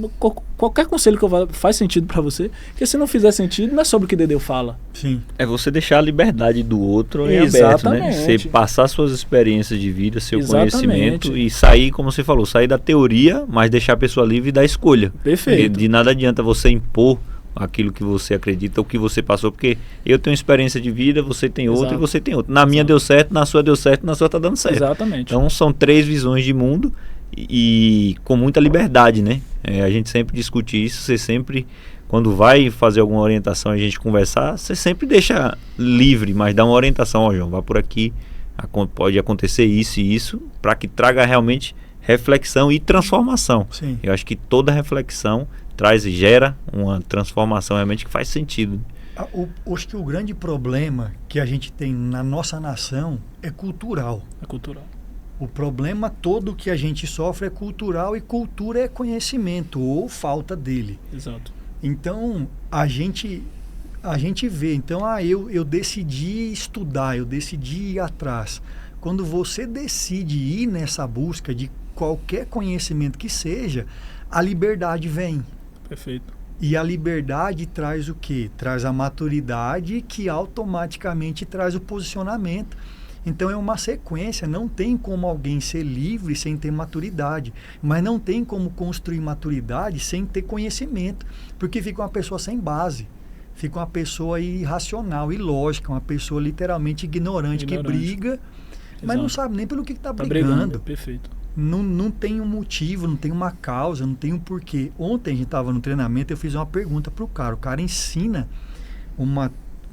qualquer conselho que eu vou, faz sentido para você, porque se não fizer sentido, não é sobre o que Dedeu fala. Sim. É você deixar a liberdade do outro em aberto, né? Você passar suas experiências de vida, seu conhecimento e sair, como você falou, sair da teoria, mas deixar a pessoa livre da escolha. Perfeito. Porque de nada adianta você impor aquilo que você acredita, o que você passou, porque eu tenho experiência de vida, você tem outra e você tem outra. Na minha deu certo, na sua deu certo, na sua tá dando certo. Exatamente. Então são 3 visões de mundo e com muita liberdade, né? A gente sempre discute isso, você sempre, quando vai fazer alguma orientação, a gente conversar, você sempre deixa livre, mas dá uma orientação, ó, João, vai por aqui, pode acontecer isso e isso, para que traga realmente reflexão e transformação. Sim. Eu acho que toda reflexão traz e gera uma transformação realmente que faz sentido. Acho que o grande problema que a gente tem na nossa nação é cultural. É cultural. O problema todo que a gente sofre é cultural, e cultura é conhecimento ou falta dele. Exato. Então a gente vê, então eu decidi estudar, eu decidi ir atrás. Quando você decide ir nessa busca de qualquer conhecimento que seja, a liberdade vem. Perfeito. E a liberdade traz o quê? Traz a maturidade, que automaticamente traz o posicionamento. Então é uma sequência, não tem como alguém ser livre sem ter maturidade, mas não tem como construir maturidade sem ter conhecimento, porque fica uma pessoa sem base, fica uma pessoa irracional, ilógica, uma pessoa literalmente ignorante. Que briga, mas não sabe nem pelo que está brigando. Perfeito. Não tem um motivo, não tem uma causa, não tem um porquê. Ontem a gente estava no treinamento, eu fiz uma pergunta para o cara ensina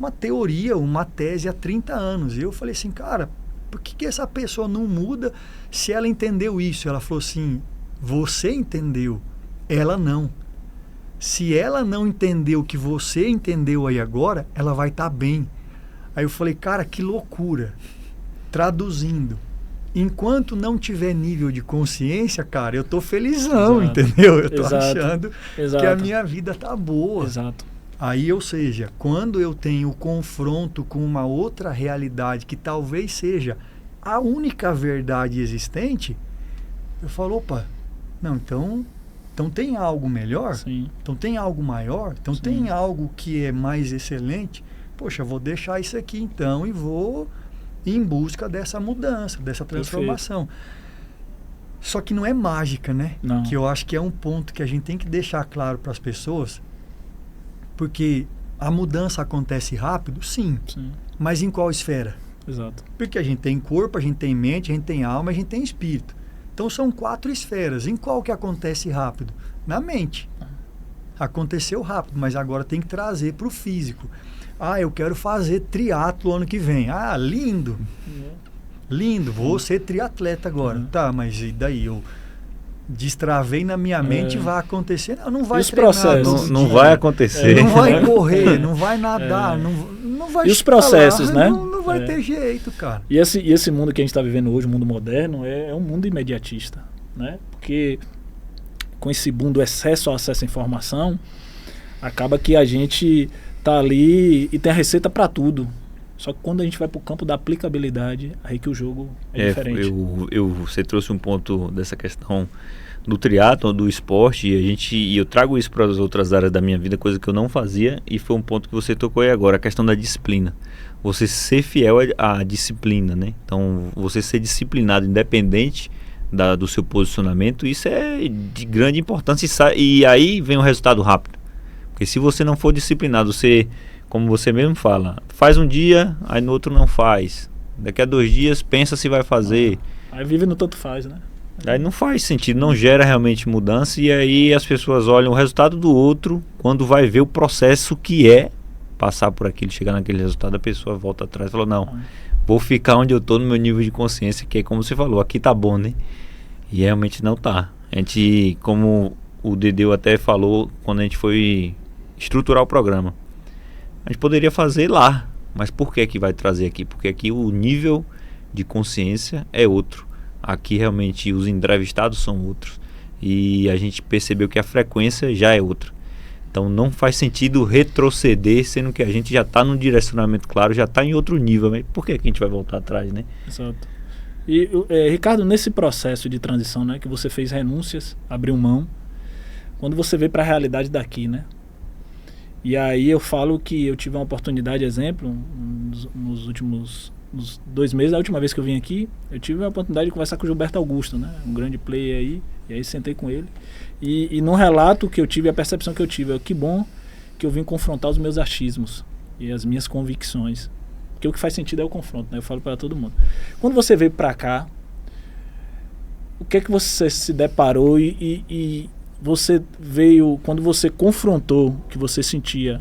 uma teoria, uma tese há 30 anos. E eu falei assim, cara, por que essa pessoa não muda se ela entendeu isso? Ela falou assim, você entendeu, ela não. Se ela não entendeu o que você entendeu aí agora, ela vai estar bem. Aí eu falei, cara, que loucura. Traduzindo, enquanto não tiver nível de consciência, cara, eu tô felizão, entendeu? Eu tô achando que a minha vida tá boa. Exato. Aí, ou seja, quando eu tenho confronto com uma outra realidade que talvez seja a única verdade existente, eu falo, opa, não, então tem algo melhor? Sim. Então tem algo maior? Então Sim. tem algo que é mais excelente? Poxa, vou deixar isso aqui então e vou em busca dessa mudança, dessa transformação. Perfeito. Só que não é mágica, né? Não. Que eu acho que é um ponto que a gente tem que deixar claro para as pessoas, porque a mudança acontece rápido, sim. Mas em qual esfera? Exato. Porque a gente tem corpo, a gente tem mente, a gente tem alma, a gente tem espírito. Então são 4 esferas. Em qual que acontece rápido? Na mente. Aconteceu rápido, mas agora tem que trazer para o físico. Ah, eu quero fazer triatlo ano que vem. Ah, lindo. Lindo, vou ser triatleta agora. Tá, mas e daí? Eu destravei na minha mente, vai acontecer? Não vai treinar. Não vai acontecer. Não vai correr, não vai nadar, não vai... E os processos, né? Não vai ter jeito, cara. E esse mundo que a gente está vivendo hoje, o mundo moderno, é um mundo imediatista, né? Porque com esse boom do excesso ao acesso à informação, acaba que a gente tá ali e tem a receita para tudo. Só que quando a gente vai para o campo da aplicabilidade, aí que o jogo é diferente. Você trouxe um ponto dessa questão do triatlon, do esporte, e eu trago isso para as outras áreas da minha vida, coisa que eu não fazia, e foi um ponto que você tocou aí agora, a questão da disciplina. Você ser fiel à disciplina, né? Então, você ser disciplinado, independente do seu posicionamento, isso é de grande importância, e aí vem o resultado rápido. Porque se você não for disciplinado, você, como você mesmo fala, faz um dia, aí no outro não faz. Daqui a 2 dias pensa se vai fazer. Aí vive no tanto faz, né? Aí não faz sentido, não gera realmente mudança, e aí as pessoas olham o resultado do outro, quando vai ver o processo que é passar por aquilo, chegar naquele resultado, a pessoa volta atrás e fala, não, vou ficar onde eu estou no meu nível de consciência, que é como você falou, aqui tá bom, né? E realmente não tá. A gente, como o Dedeu até falou quando a gente foi estruturar o programa, a gente poderia fazer lá, mas por que vai trazer aqui? Porque aqui o nível de consciência é outro. Aqui realmente os entrevistados são outros. E a gente percebeu que a frequência já é outra. Então não faz sentido retroceder, sendo que a gente já está num direcionamento claro, já está em outro nível. Mas por que a gente vai voltar atrás, né? Exato. E, Ricardo, nesse processo de transição, né, que você fez renúncias, abriu mão, quando você veio para a realidade daqui, né? E aí eu falo que eu tive uma oportunidade, exemplo, nos últimos 2 meses, a última vez que eu vim aqui, eu tive a oportunidade de conversar com o Gilberto Augusto, né? Um grande player aí, e aí sentei com ele. E no relato que eu tive, a percepção que eu tive, que bom que eu vim confrontar os meus achismos e as minhas convicções. Porque o que faz sentido é o confronto, né? Eu falo para todo mundo. Quando você veio para cá, o que é que você se deparou e você veio, quando você confrontou o que você sentia,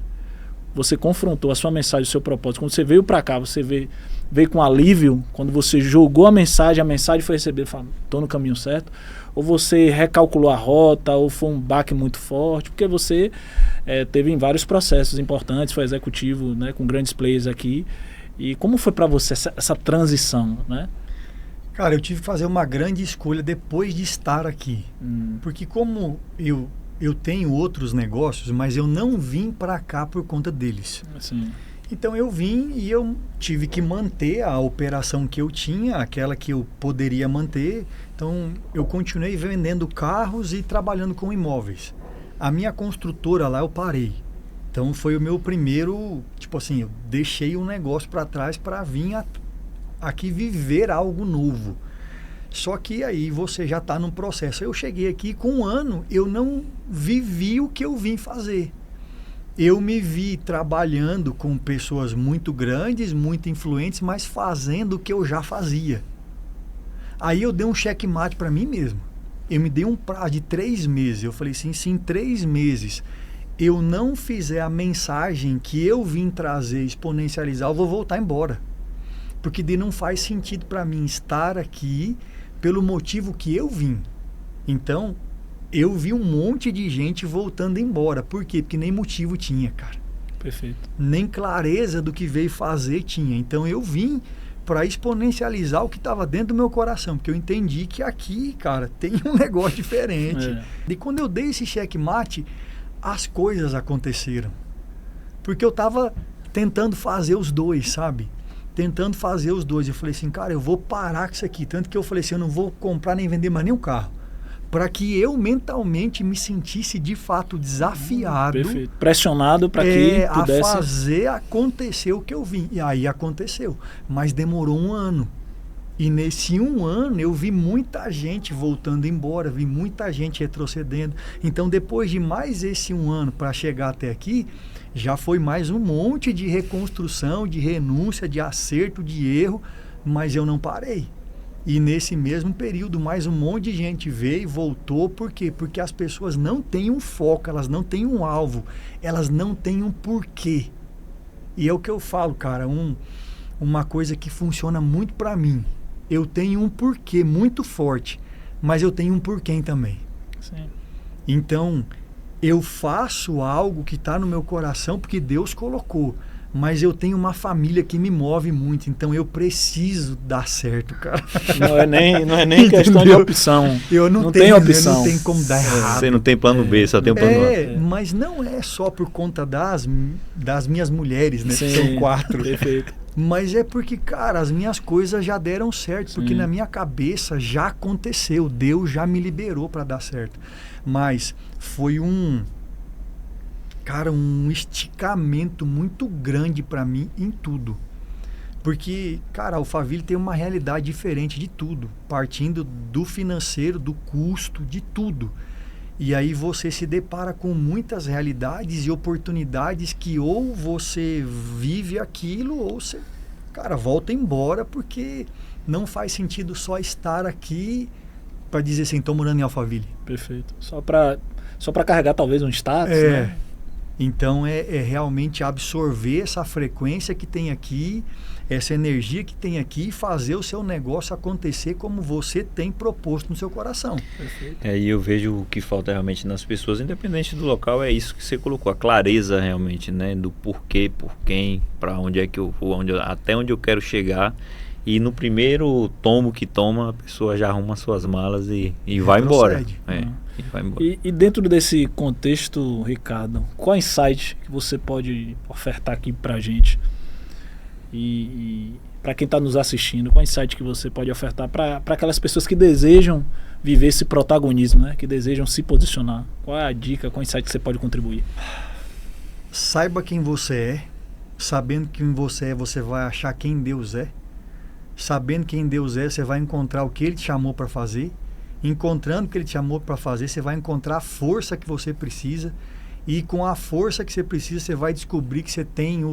você confrontou a sua mensagem, o seu propósito, quando você veio para cá, você veio com alívio, quando você jogou a mensagem foi recebida, falou, estou no caminho certo, ou você recalculou a rota, ou foi um baque muito forte, porque você teve em vários processos importantes, foi executivo, né, com grandes players aqui, e como foi para você essa transição, né? Cara, eu tive que fazer uma grande escolha depois de estar aqui, porque como eu tenho outros negócios, mas eu não vim para cá por conta deles. Assim. Então eu vim e eu tive que manter a operação que eu tinha, aquela que eu poderia manter. Então eu continuei vendendo carros e trabalhando com imóveis. A minha construtora lá eu parei. Então foi o meu primeiro, tipo assim, eu deixei o negócio para trás para vir aqui viver algo novo. Só que aí você já está num processo. Eu cheguei aqui com 1 ano, eu não vivi o que eu vim fazer. Eu me vi trabalhando com pessoas muito grandes, muito influentes, mas fazendo o que eu já fazia. Aí eu dei um checkmate para mim mesmo. Eu me dei um prazo de 3 meses. Eu falei assim, se em 3 meses eu não fizer a mensagem que eu vim trazer, exponencializar, eu vou voltar embora. Porque de não faz sentido para mim estar aqui pelo motivo que eu vim. Então, eu vi um monte de gente voltando embora. Por quê? Porque nem motivo tinha, cara. Perfeito. Nem clareza do que veio fazer tinha. Então, eu vim para exponencializar o que estava dentro do meu coração. Porque eu entendi que aqui, cara, tem um negócio diferente. E quando eu dei esse checkmate, as coisas aconteceram. Porque eu estava tentando fazer os dois, sabe? Tentando fazer os dois. Eu falei assim, cara, eu vou parar com isso aqui. Tanto que eu falei assim, eu não vou comprar nem vender mais nenhum carro. Para que eu mentalmente me sentisse de fato desafiado. Perfeito. Pressionado para que pudesse... a fazer acontecer o que eu vim. E aí aconteceu. Mas demorou 1 ano. E nesse 1 ano eu vi muita gente voltando embora, vi muita gente retrocedendo. Então depois de mais esse 1 ano para chegar até aqui, já foi mais um monte de reconstrução, de renúncia, de acerto, de erro, mas eu não parei. E nesse mesmo período, mais um monte de gente veio e voltou. Por quê? Porque as pessoas não têm um foco, elas não têm um alvo, elas não têm um porquê. E é o que eu falo, cara, uma coisa que funciona muito para mim. Eu tenho um porquê muito forte, mas eu tenho um porquê também. Sim. Então, eu faço algo que está no meu coração porque Deus colocou. Mas eu tenho uma família que me move muito, então eu preciso dar certo, cara. Não é nem questão de opção. Eu não tenho opção. Não tem como dar errado. Você não tem plano B, só tem plano A. Mas não é só por conta das minhas mulheres, né? Sim, que são 4. Perfeito. Mas é porque, cara, as minhas coisas já deram certo, porque na minha cabeça já aconteceu, Deus já me liberou para dar certo. Mas foi um esticamento muito grande para mim em tudo. Porque, cara, a Alphaville tem uma realidade diferente de tudo, partindo do financeiro, do custo, de tudo. E aí você se depara com muitas realidades e oportunidades que ou você vive aquilo ou você, cara, volta embora, porque não faz sentido só estar aqui para dizer assim, estou morando em Alphaville. Perfeito. Só para carregar talvez um status, né? Então é realmente absorver essa frequência que tem aqui, essa energia que tem aqui e fazer o seu negócio acontecer como você tem proposto no seu coração. Perfeito. E eu vejo o que falta realmente nas pessoas, independente do local, é isso que você colocou, a clareza realmente, né? Do porquê, por quem, para onde é que eu vou, até onde eu quero chegar. E no primeiro tombo que toma, a pessoa já arruma suas malas e vai embora. E dentro desse contexto, Ricardo, qual insight que você pode ofertar aqui pra gente? E para quem está nos assistindo, qual insight que você pode ofertar para aquelas pessoas que desejam viver esse protagonismo, né? Que desejam se posicionar? Qual é a dica, qual insight que você pode contribuir? Saiba quem você é. Sabendo quem você é, você vai achar quem Deus é. Sabendo quem Deus é, você vai encontrar o que Ele te chamou para fazer. Encontrando o que Ele te chamou para fazer, você vai encontrar a força que você precisa. E com a força que você precisa, você vai descobrir que você tem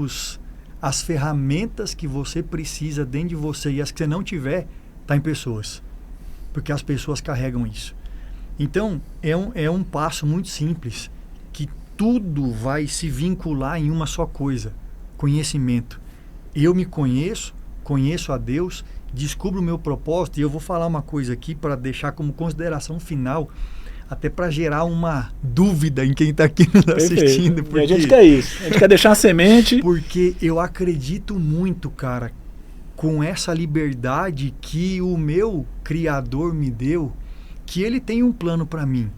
as ferramentas que você precisa dentro de você. E as que você não tiver, está em pessoas. Porque as pessoas carregam isso. Então, é um passo muito simples. Que tudo vai se vincular em uma só coisa. Conhecimento. Eu me conheço a Deus, descubro o meu propósito. E eu vou falar uma coisa aqui para deixar como consideração final, até para gerar uma dúvida em quem está aqui nos assistindo. Porque a gente quer isso, a gente quer deixar uma semente. Porque eu acredito muito, cara, com essa liberdade que o meu Criador me deu, que Ele tem um plano para mim.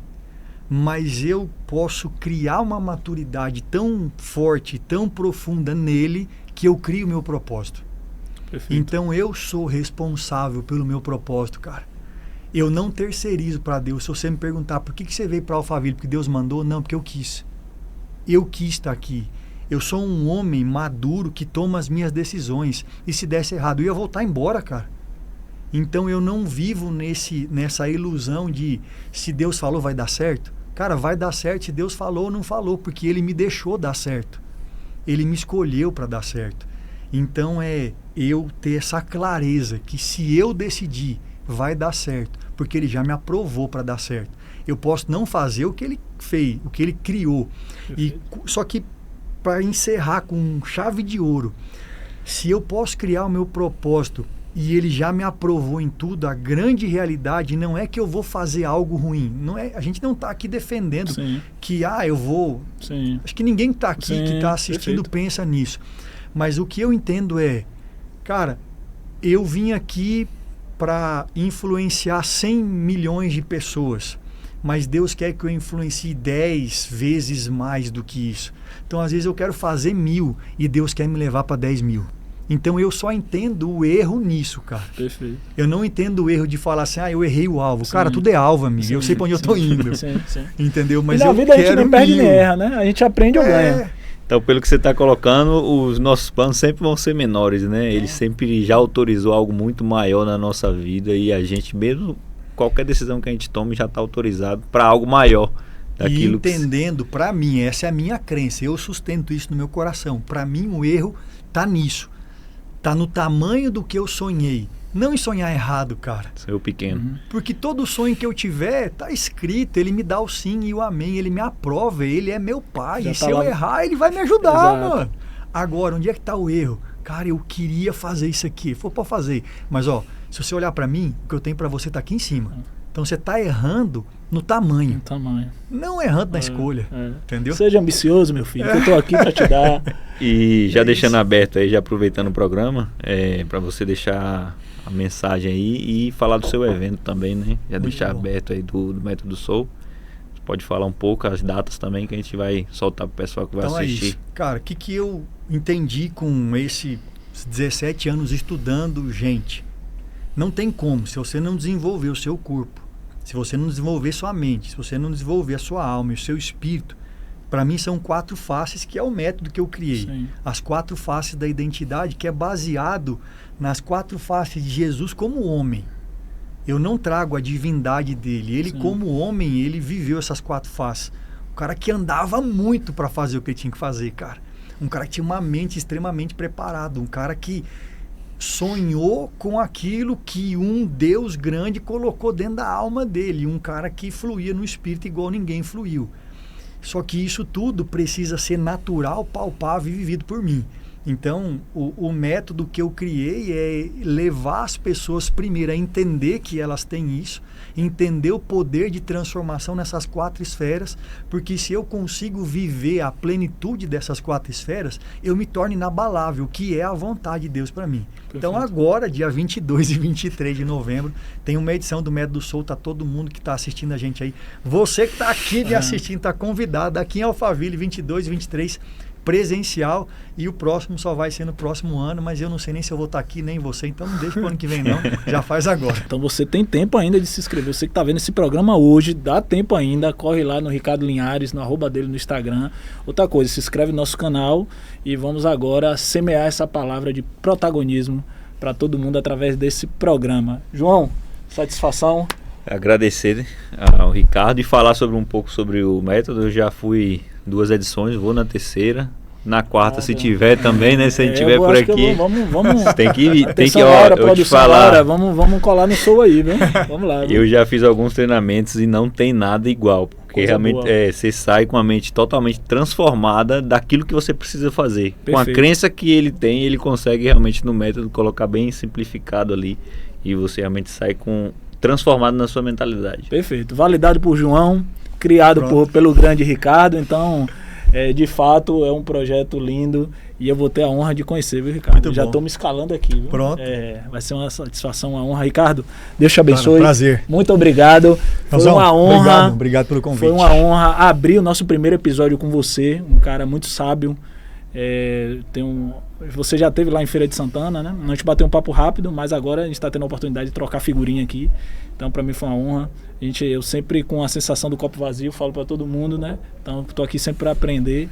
Mas eu posso criar uma maturidade tão forte, tão profunda nele, que eu crio o meu propósito. Perfeito. Então eu sou responsável pelo meu propósito, cara. Eu não terceirizo para Deus. Se você me perguntar por que você veio para Alphaville, porque Deus mandou, não, porque eu quis. Eu quis estar aqui. Eu sou um homem maduro que toma as minhas decisões. E se desse errado, eu ia voltar embora, cara. Então eu não vivo nessa ilusão de se Deus falou, vai dar certo. Cara, vai dar certo se Deus falou ou não falou, porque Ele me deixou dar certo. Ele me escolheu para dar certo. Então é eu ter essa clareza que se eu decidir, vai dar certo, porque Ele já me aprovou para dar certo. Eu posso não fazer o que ele fez, o que ele criou. Só que, para encerrar com chave de ouro, se eu posso criar o meu propósito e ele já me aprovou em tudo, a grande realidade não é que eu vou fazer algo ruim. Não é, a gente não está aqui defendendo que eu vou... Sim. Acho que ninguém que está aqui, que está assistindo, perfeito. pensa nisso. Mas o que eu entendo é, cara, eu vim aqui para influenciar 100 milhões de pessoas, mas Deus quer que eu influencie 10 vezes mais do que isso. Então, às vezes, eu quero fazer 1000 e Deus quer me levar para 10 mil. Então, eu só entendo o erro nisso, cara. Perfeito. Eu não entendo o erro de falar assim, eu errei o alvo. Sim. Cara, tudo é alvo, amigo. Eu sei para onde eu tô indo. Sim. Entendeu? Mas e na vida a gente nem perde nem erra, né? A gente aprende ou ganha. Então, pelo que você está colocando, os nossos planos sempre vão ser menores, né? Ele sempre já autorizou algo muito maior na nossa vida e a gente mesmo, qualquer decisão que a gente tome já está autorizado para algo maior. E entendendo, para mim, essa é a minha crença, eu sustento isso no meu coração. Para mim, o erro tá nisso. Tá no tamanho do que eu sonhei. Não em sonhar errado, cara. Seu pequeno. Porque todo sonho que eu tiver, tá escrito, ele me dá o sim e o amém, ele me aprova, ele é meu pai. Já e se eu errar, ele vai me ajudar, mano. Agora, onde é que tá o erro? Cara, eu queria fazer isso aqui. Foi para fazer. Mas, se você olhar para mim, o que eu tenho para você tá aqui em cima. Então, você tá errando no tamanho. No tamanho. Não errando na escolha. Entendeu? Seja ambicioso, meu filho, que eu tô aqui para te dar. E já deixando aberto aí, já aproveitando o programa, para você deixar a mensagem aí e falar do seu evento também, né? Já deixar aberto aí do Método Soul. Você pode falar um pouco as datas também que a gente vai soltar pro pessoal que vai assistir. É isso. Cara, o que eu entendi com esses 17 anos estudando gente? Não tem como, se você não desenvolver o seu corpo, se você não desenvolver sua mente, se você não desenvolver a sua alma e o seu espírito, para mim são 4 faces, que é o método que eu criei. Sim. As 4 faces da identidade, que é baseado nas 4 faces de Jesus como homem. Eu não trago a divindade dele. Ele, como homem, ele viveu essas 4 faces. O cara que andava muito para fazer o que ele tinha que fazer, cara. Um cara que tinha uma mente extremamente preparada. Um cara que sonhou com aquilo que um Deus grande colocou dentro da alma dele. Um cara que fluía no espírito igual ninguém fluiu. Só que isso tudo precisa ser natural, palpável e vivido por mim. Então, o método que eu criei é levar as pessoas primeiro a entender que elas têm isso, entender o poder de transformação nessas 4 esferas, porque se eu consigo viver a plenitude dessas 4 esferas, eu me torno inabalável, que é a vontade de Deus para mim. Perfeito. Então agora, dia 22 e 23 de novembro, tem uma edição do Método Soul, tá todo mundo que está assistindo a gente aí. Você que está aqui me assistindo, está convidado aqui em Alphaville, 22 e 23, presencial, e o próximo só vai ser no próximo ano, mas eu não sei nem se eu vou estar aqui, nem você, então não deixa pro ano que vem não, já faz agora. Então você tem tempo ainda de se inscrever, você que está vendo esse programa hoje, dá tempo ainda, corre lá no Ricardo Linhares, no @ dele no Instagram. Outra coisa, se inscreve no nosso canal e vamos agora semear essa palavra de protagonismo para todo mundo através desse programa. João, satisfação. Agradecer ao Ricardo e falar um pouco sobre o método. Eu já fui 2 edições, vou na 3ª. Na 4ª, se tiver também, né? Se a gente tiver por aqui. Vamos. Tem que eu te falar. Vamos colar no show aí, né? Vamos lá. Eu já fiz alguns treinamentos e não tem nada igual. Porque realmente você sai com a mente totalmente transformada daquilo que você precisa fazer. Perfeito. Com a crença que ele tem, ele consegue realmente no método colocar bem simplificado ali. E você realmente sai transformado na sua mentalidade. Perfeito. Validado por João, criado pelo grande Ricardo. Então, de fato, é um projeto lindo e eu vou ter a honra de conhecer, viu, Ricardo? Muito Já estou me escalando aqui. Viu? Pronto. Vai ser uma satisfação, uma honra. Ricardo, Deus te abençoe. Cara, prazer. Muito obrigado. Foi uma honra. Obrigado pelo convite. Foi uma honra abrir o nosso primeiro episódio com você, um cara muito sábio. Você já esteve lá em Feira de Santana, né? A gente bateu um papo rápido, mas agora a gente está tendo a oportunidade de trocar figurinha aqui. Então, para mim foi uma honra. Eu sempre com a sensação do copo vazio, falo para todo mundo, né? Então, estou aqui sempre para aprender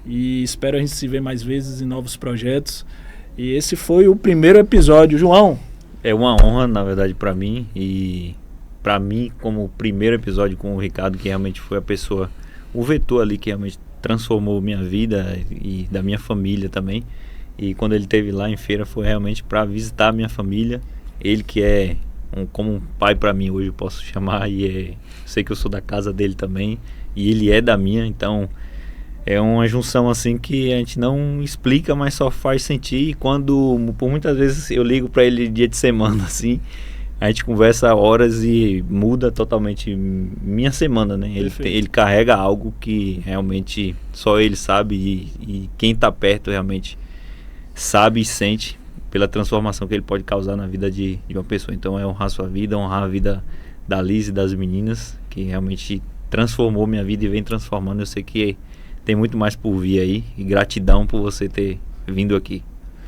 e espero a gente se ver mais vezes em novos projetos. E esse foi o primeiro episódio. João? É uma honra, na verdade, para mim. E para mim, como o primeiro episódio com o Ricardo, que realmente foi a pessoa, o vetor ali que realmente transformou minha vida e da minha família também. E quando ele esteve lá em feira foi realmente para visitar a minha família. Ele que é como um pai para mim hoje, eu posso chamar, e sei que eu sou da casa dele também, e ele é da minha, então é uma junção assim que a gente não explica, mas só faz sentir. E quando, por muitas vezes eu ligo para ele dia de semana assim, a gente conversa horas e muda totalmente minha semana, né? Ele carrega algo que realmente só ele sabe, e quem tá perto realmente sabe e sente pela transformação que ele pode causar na vida de uma pessoa. Então é honrar sua vida, honrar a vida da Liz e das meninas, que realmente transformou minha vida e vem transformando. Eu sei que tem muito mais por vir aí, e gratidão por você ter vindo aqui.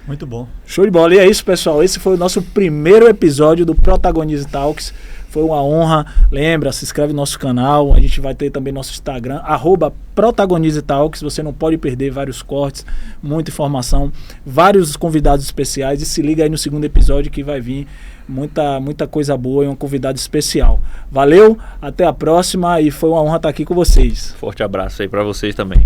Muito bom. Show de bola. E é isso, pessoal. Esse foi o nosso primeiro episódio do Protagonize Talks. Foi uma honra. Lembra, se inscreve no nosso canal. A gente vai ter também nosso Instagram, @Protagonize Talks. Você não pode perder vários cortes, muita informação, vários convidados especiais. E se liga aí no segundo episódio que vai vir muita coisa boa e um convidado especial. Valeu, até a próxima, e foi uma honra estar aqui com vocês. Forte abraço aí para vocês também.